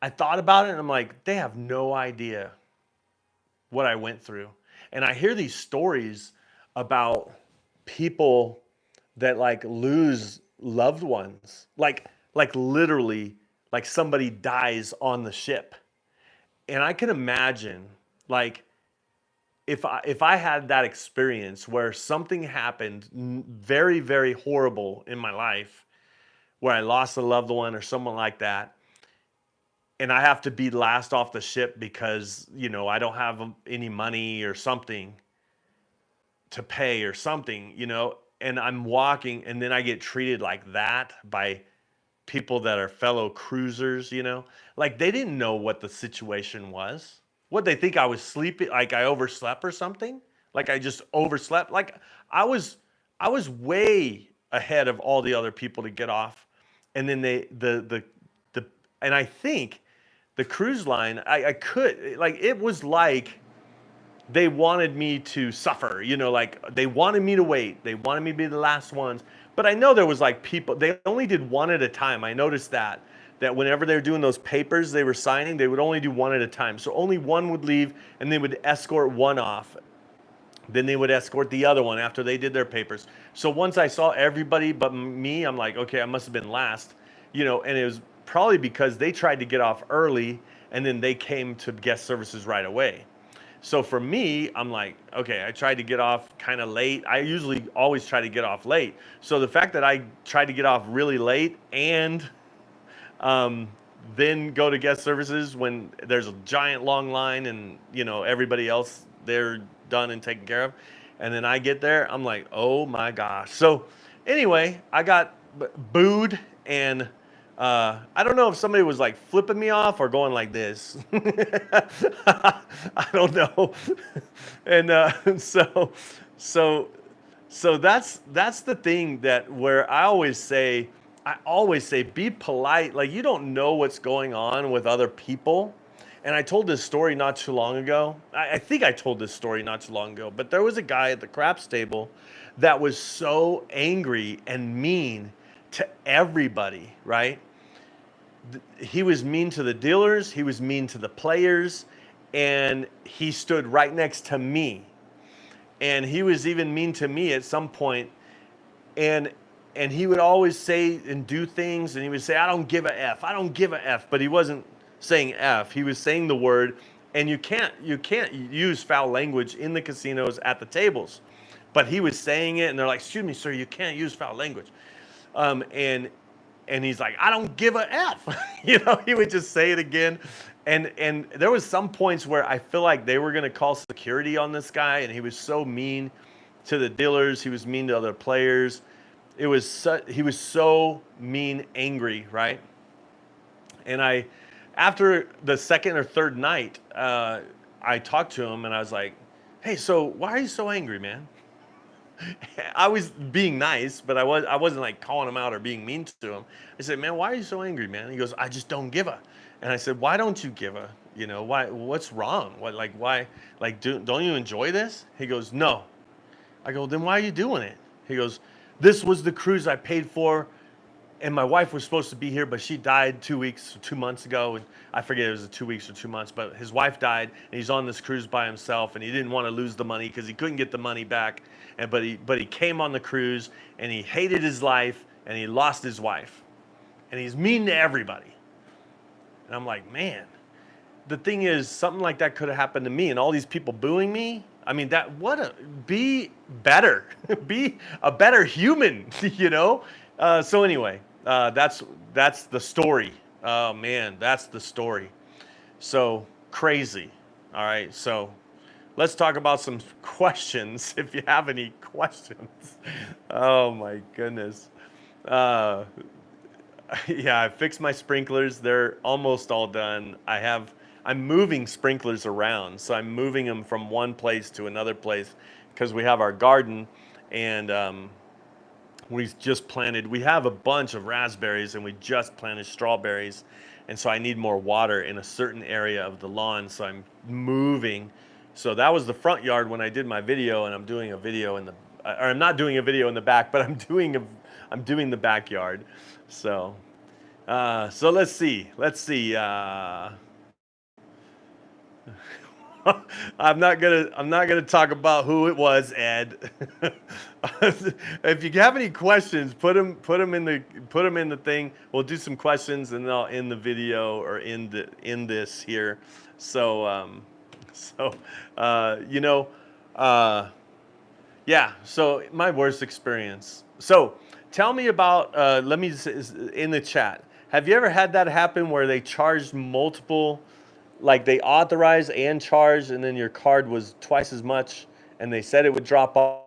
I thought about it and I'm like, they have no idea what I went through. And I hear these stories about people that like lose loved ones, like literally, like somebody dies on the ship. And I can imagine, like, if I had that experience where something happened very, very horrible in my life, where I lost a loved one or someone like that, and I have to be last off the ship because, I don't have any money or something to pay or something, and I'm walking and then I get treated like that by people that are fellow cruisers, like they didn't know what the situation was. What, they think I was sleeping, like I overslept or something? Like I just overslept? Like I was way ahead of all the other people to get off. And then and I think the cruise line, I could, like, it was like they wanted me to suffer, like they wanted me to wait. They wanted me to be the last ones. But I know there was like people, they only did one at a time. I noticed that whenever they were doing those papers they were signing, they would only do one at a time. So only one would leave and they would escort one off. Then they would escort the other one after they did their papers. So once I saw everybody but me, I'm like, okay, I must have been last, and it was probably because they tried to get off early and then they came to guest services right away. So for me, I'm like, okay, I tried to get off kind of late. I usually always try to get off late. So the fact that I tried to get off really late and then go to guest services when there's a giant long line and, everybody else, they're done and taken care of. And then I get there, I'm like, oh my gosh. So anyway, I got booed and I don't know if somebody was like flipping me off or going like this. I don't know. And so so that's the thing that where I always say be polite. Like you don't know what's going on with other people. And I told this story not too long ago. I think I told this story not too long ago, but there was a guy at the craps table that was so angry and mean to everybody, right? He was mean to the dealers, he was mean to the players, and he stood right next to me. And he was even mean to me at some point, and and he would always say and do things, and he would say, I don't give a F, I don't give a F, but he wasn't saying F, he was saying the word, and you can't use foul language in the casinos at the tables. But he was saying it, and they're like, excuse me, sir, you can't use foul language. Um, and and he's like, I don't give a F. He would just say it again. And there was some points where I feel like they were gonna call security on this guy, and he was so mean to the dealers, he was mean to other players. He was so mean, angry, right? And after the second or third night, I talked to him and I was like, hey, so why are you so angry, man? I was being nice, but I wasn't like calling him out or being mean to him. I said, "Man, why are you so angry, man?" He goes, "I just don't give a." And I said, "Why don't you give a? Why? What's wrong? Why? Like, don't you enjoy this?" He goes, "No." I go, "Then why are you doing it?" He goes, "This was the cruise I paid for, and my wife was supposed to be here, but she died 2 months ago. And I forget it was 2 weeks or 2 months, but his wife died, and he's on this cruise by himself, and he didn't want to lose the money because he couldn't get the money back. And but he came on the cruise, and he hated his life, and he lost his wife, and he's mean to everybody." And I'm like, man, the thing is, something like that could have happened to me, and all these people booing me. I mean, be better, be a better human, So anyway, that's the story. Oh man, that's the story. So crazy. All right, so let's talk about some questions. If you have any questions, oh my goodness. Uh, yeah, I fixed my sprinklers. They're almost all done. I'm moving sprinklers around. So I'm moving them from one place to another place because we have our garden, and we have a bunch of raspberries, and we just planted strawberries. And so I need more water in a certain area of the lawn. So I'm moving. So that was the front yard when I did my video, and I'm doing a video or I'm not doing a video in the back, but I'm doing the backyard. So, so let's see. I'm not gonna talk about who it was, Ed. If you have any questions, put them in the thing. We'll do some questions, and then I'll end the video or in this here. So so yeah. So my worst experience. So tell me about. Let me in the chat. Have you ever had that happen where they charged multiple? Like they authorized and charged, and then your card was twice as much, and they said it would drop off,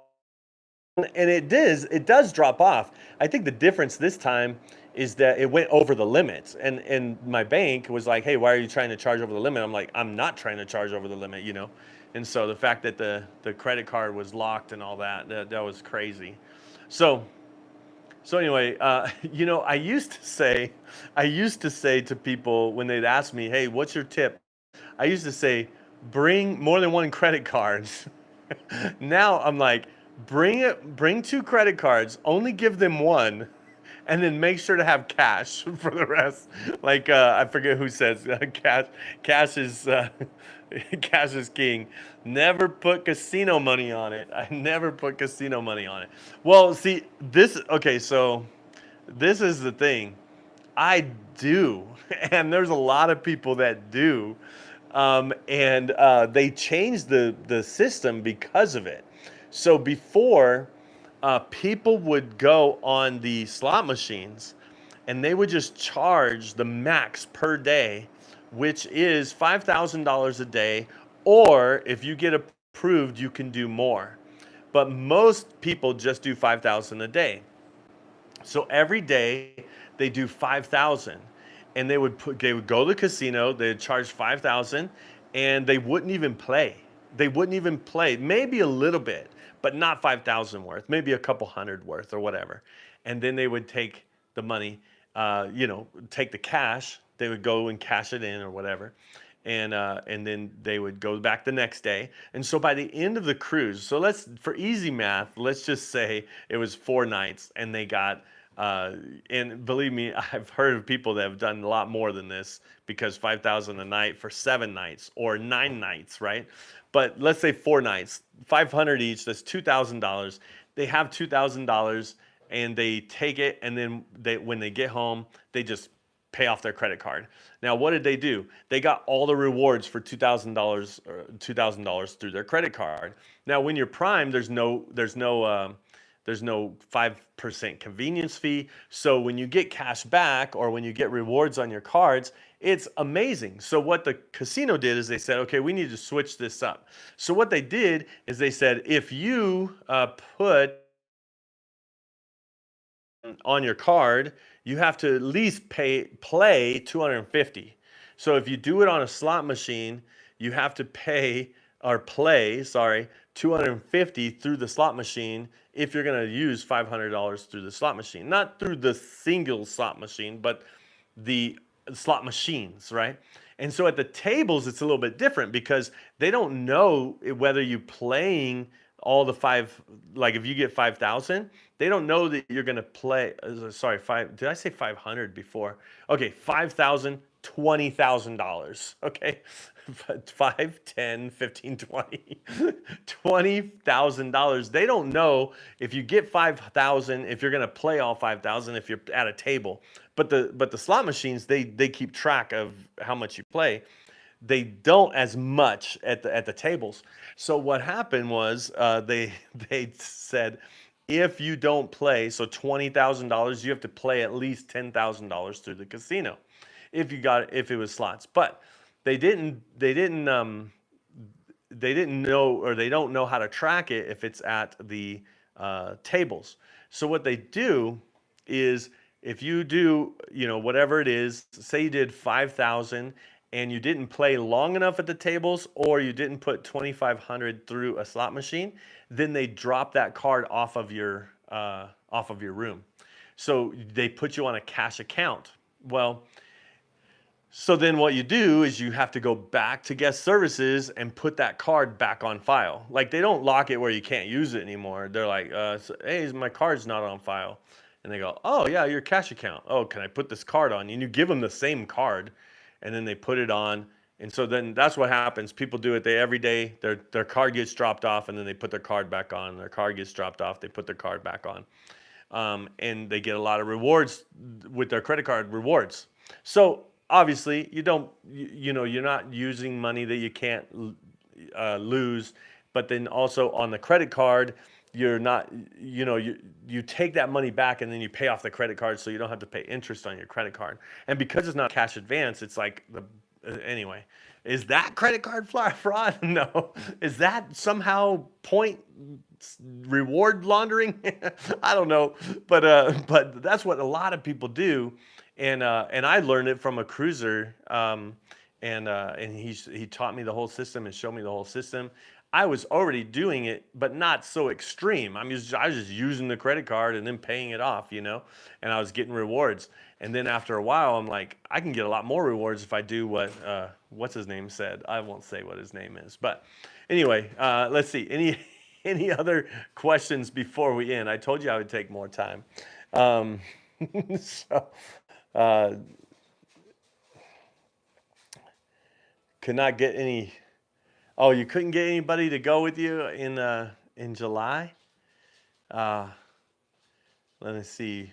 and it does drop off. I think the difference this time is that it went over the limit, and my bank was like, hey, why are you trying to charge over the limit? I'm like, I'm not trying to charge over the limit. And so the fact that the credit card was locked and all that was crazy. So anyway, I used to say to people when they'd ask me, "Hey, what's your tip?" I used to say, "Bring more than one credit card." Now I'm like, bring two credit cards, only give them one, and then make sure to have cash for the rest. Like I forget who says cash is cash is king. Never put casino money on it. I never put casino money on it. Well, see okay, so this is the thing. I do, and there's a lot of people that do, and they changed the system because of it. So before, people would go on the slot machines, and they would just charge the max per day, which is $5,000 a day, or if you get approved, you can do more. But most people just do 5,000 a day. So every day they do 5,000, and they would go to the casino, they'd charge 5,000, and they wouldn't even play. They wouldn't even play, maybe a little bit, but not 5,000 worth, maybe a couple hundred worth or whatever. And then they would take the money, take the cash. They would go and cash it in or whatever, and then they would go back the next day. And so by the end of the cruise, so for easy math, let's just say it was 4 nights, and they got. And believe me, I've heard of people that have done a lot more than this, because 5,000 a night for 7 nights or 9 nights, right? But let's say 4 nights, 500 each. That's $2,000. They have $2,000, and they take it, and then when they get home, they just pay off their credit card. Now, what did they do? They got all the rewards for $2,000 through their credit card. Now, when you're Prime, there's no 5% convenience fee. So when you get cash back or when you get rewards on your cards, it's amazing. So what the casino did is they said, okay, we need to switch this up. So what they did is they said, if you put on your card, you have to at least play 250. So if you do it on a slot machine, you have to play 250 through the slot machine if you're going to use $500 through the slot machine. Not through the single slot machine, but the slot machines, right? And so at the tables, it's a little bit different, because they don't know whether you're playing all the like if you get 5,000, they don't know that you're going to play, did I say 500 before? Okay, 5,000, $20,000, okay? 5, 10, 15, 20, $20,000. They don't know if you get 5,000, if you're going to play all 5,000 if you're at a table. But the slot machines, they keep track of how much you play. They don't as much at the tables. So what happened was they said, if you don't play, so $20,000, you have to play at least $10,000 through the casino, if it was slots. But they didn't know, or they don't know how to track it if it's at the tables. So what they do is, if you do, whatever it is, say you did 5,000 and you didn't play long enough at the tables, or you didn't put 2,500 through a slot machine, then they drop that card off of your room. So they put you on a cash account. Well, so then what you do is you have to go back to guest services and put that card back on file. Like, they don't lock it where you can't use it anymore. They're like, hey, my card's not on file. And they go, oh yeah, your cash account. Oh, can I put this card on? And you give them the same card, and then they put it on. And so then that's what happens. People do it. Every day their card gets dropped off, and then they put their card back on. Their card gets dropped off, they put their card back on. And they get a lot of rewards with their credit card rewards. So obviously you're not using money that you can't lose, but then also on the credit card, you're not, you take that money back, and then you pay off the credit card, so you don't have to pay interest on your credit card. And because it's not cash advance, it's like anyway, is that credit card fraud? No. Is that somehow point reward laundering? I don't know, but that's what a lot of people do. And I learned it from a cruiser, and he taught me the whole system and showed me the whole system. I was already doing it, but not so extreme. I was just using the credit card and then paying it off, and I was getting rewards. And then after a while, I'm like, I can get a lot more rewards if I do what's his name said. I won't say what his name is, but anyway, let's see. Any other questions before we end? I told you I would take more time. So, could not get any. Oh, you couldn't get anybody to go with you in July? Let me see.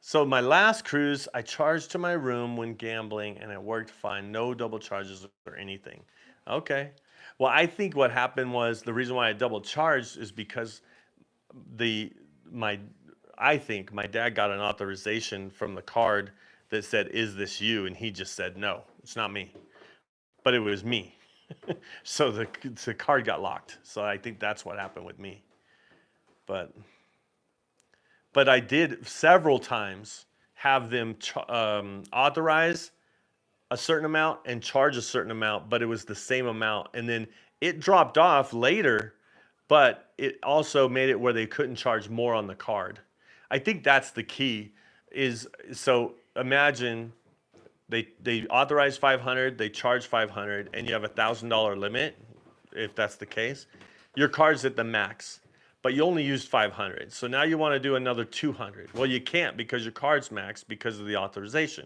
So my last cruise, I charged to my room when gambling, and it worked fine. No double charges or anything. Okay. Well, I think what happened was, the reason why I double charged is because I think my dad got an authorization from the card that said, "Is this you?" And he just said, "No, it's not me." But it was me. So the card got locked. So I think that's what happened with me. But but I did several times have them authorize a certain amount and charge a certain amount, but it was the same amount. And then it dropped off later, but it also made it where they couldn't charge more on the card. I think that's the key is so imagine they authorize 500, they charge 500, and you have $1,000 limit, if that's the case. Your card's at the max, but you only used 500. So now you want to do another 200. Well, you can't because your card's max because of the authorization.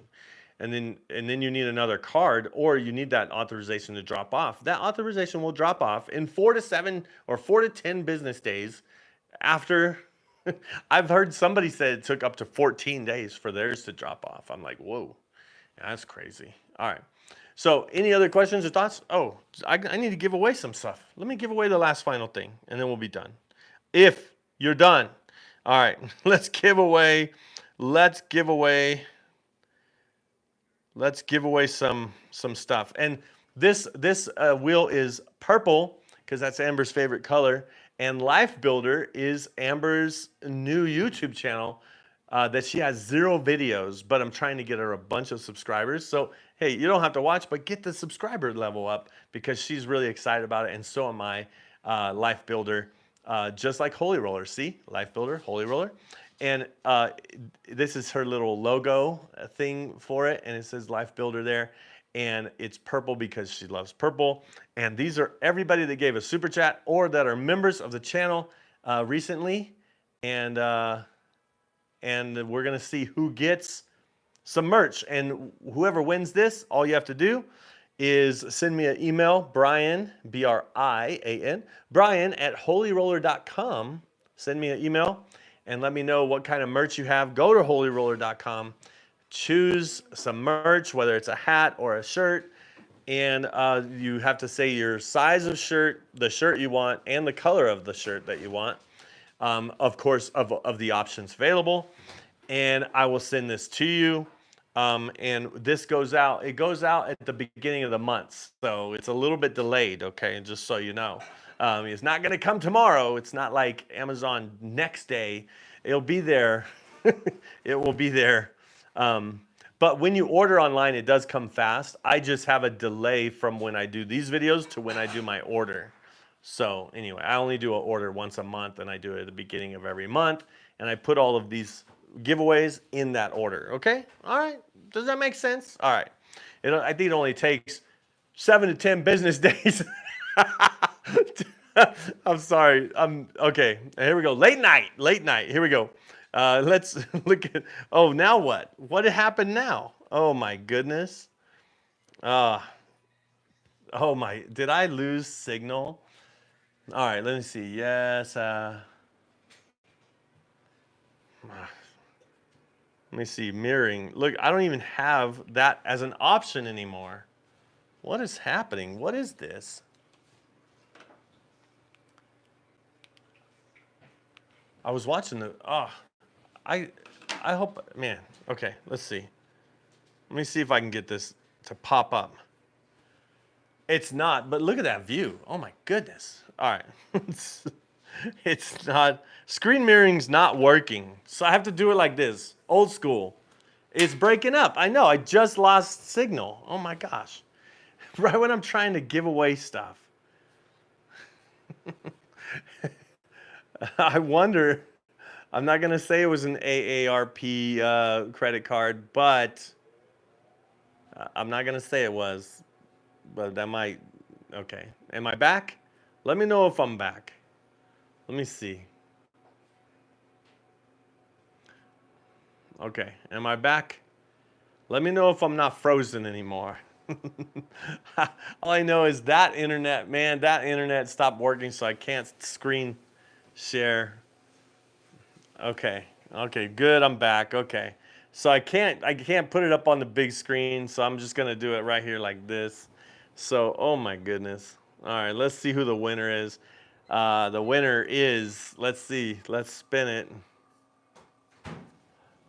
And then you need another card, or you need that authorization to drop off. That authorization will drop off in 4 to 7 or 4 to 10 business days after. I've heard somebody say it took up to 14 days for theirs to drop off. I'm like, whoa, that's crazy. All right. So any other questions or thoughts? Oh, I need to give away some stuff. Let me give away the last final thing, and then we'll be done. If you're done. All right, let's give away some stuff. And this wheel is purple because that's Amber's favorite color. And Life Builder is Amber's new YouTube channel that she has 0 videos, but I'm trying to get her a bunch of subscribers. So, hey, you don't have to watch, but get the subscriber level up because she's really excited about it, and so am I. Life Builder, just like Holy Roller. See? Life Builder, Holy Roller. And this is her little logo thing for it, and it says Life Builder there. And it's purple because she loves purple. And these are everybody that gave a super chat or that are members of the channel recently. And we're gonna see who gets some merch. And whoever wins this, all you have to do is send me an email, Brian, B-R-I-A-N, Brian at holyroller.com. Send me an email and let me know what kind of merch you have. Go to holyroller.com, choose some merch, whether it's a hat or a shirt, and you have to say your size of shirt, the shirt you want, and the color of the shirt that you want. Of course, of the options available. And I will send this to you. And this goes out, it goes out at the beginning of the month. So it's a little bit delayed, okay, just so you know. It's not gonna come tomorrow. It's not like Amazon next day. It'll be there. It will be there. But when you order online, it does come fast. I just have a delay from when I do these videos to when I do my order. So anyway, I only do an order once a month, and I do it at the beginning of every month. And I put all of these giveaways in that order, okay? All right, does that make sense? All right, I think it only takes 7 to 10 business days. I'm sorry, okay, here we go, late night, here we go. Let's look at, oh, now what? What happened now? Oh my goodness. Oh my, did I lose signal? All right, let me see, yes, let me see, mirroring. Look, I don't even have that as an option anymore. What is happening? What is this? I was watching the, I hope, man, okay, let's see. Let me see if I can get this to pop up. It's not, but look at that view. Oh my goodness. All right. It's not, screen mirroring's not working. So I have to do it like this, old school. It's breaking up. I know, I just lost signal. Oh my gosh. Right when I'm trying to give away stuff. I wonder, I'm not gonna say it was an AARP credit card, but I'm not gonna say it was, but that might, okay. Am I back? Let me know if I'm back. Let me see. Okay, am I back? Let me know if I'm not frozen anymore. All I know is that internet, man, that internet stopped working, so I can't screen share. Okay, okay, good, I'm back, okay. So I can't put it up on the big screen, so I'm just gonna do it right here like this. So, oh my goodness. All right, let's see who the winner is. The winner is, let's see, let's spin it.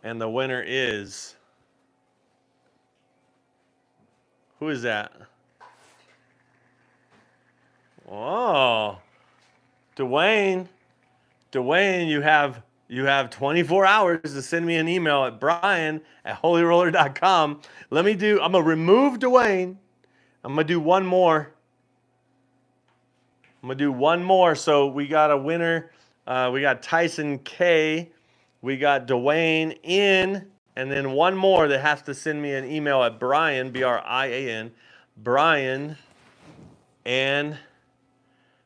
And the winner is, who is that? Oh, Dwayne. Dwayne, You have 24 hours to send me an email at brian@holyroller.com. I'm going to remove Dwayne. I'm going to do one more. So we got a winner. We got Tyson K. We got Dwayne in. And then one more that has to send me an email at Brian, Brian, Brian, and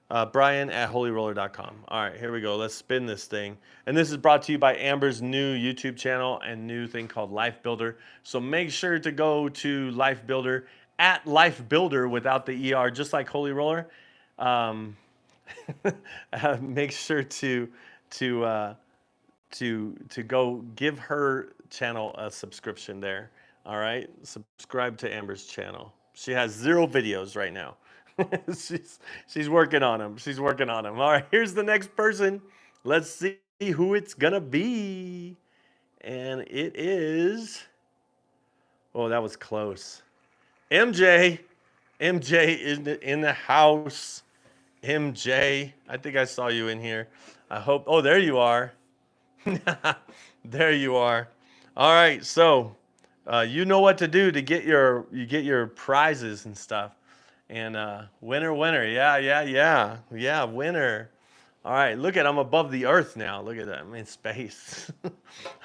Brian@holyroller.com. All right, here we go. Let's spin this thing. And this is brought to you by Amber's new YouTube channel and new thing called Life Builder. So make sure to go to Life Builder at Life Builder without the ER, just like Holy Roller. Make sure to go give her channel a subscription there. All right, subscribe to Amber's channel. She has 0 videos right now. she's working on them. She's working on them. All right, here's the next person. Let's see who it's gonna be, and it is. Oh, that was close. MJ. MJ is in the house. MJ, I think I saw you in here. I hope. Oh, there you are. There you are. All right, so you know what to do to get your prizes and stuff. And winner, yeah, winner. All right, look at, I'm above the earth now. Look at that, I'm in space.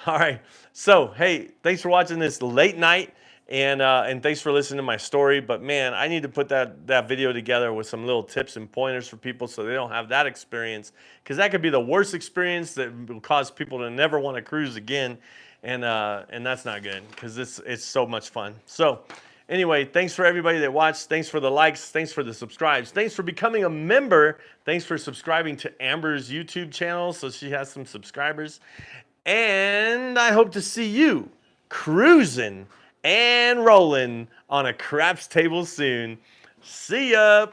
All right, so hey, thanks for watching this late night, and thanks for listening to my story. But man, I need to put that video together with some little tips and pointers for people so they don't have that experience, because that could be the worst experience that will cause people to never want to cruise again, and that's not good, because it's so much fun. So anyway, thanks for everybody that watched. Thanks for the likes. Thanks for the subscribes. Thanks for becoming a member. Thanks for subscribing to Amber's YouTube channel so she has some subscribers. And I hope to see you cruising and rolling on a craps table soon. See ya.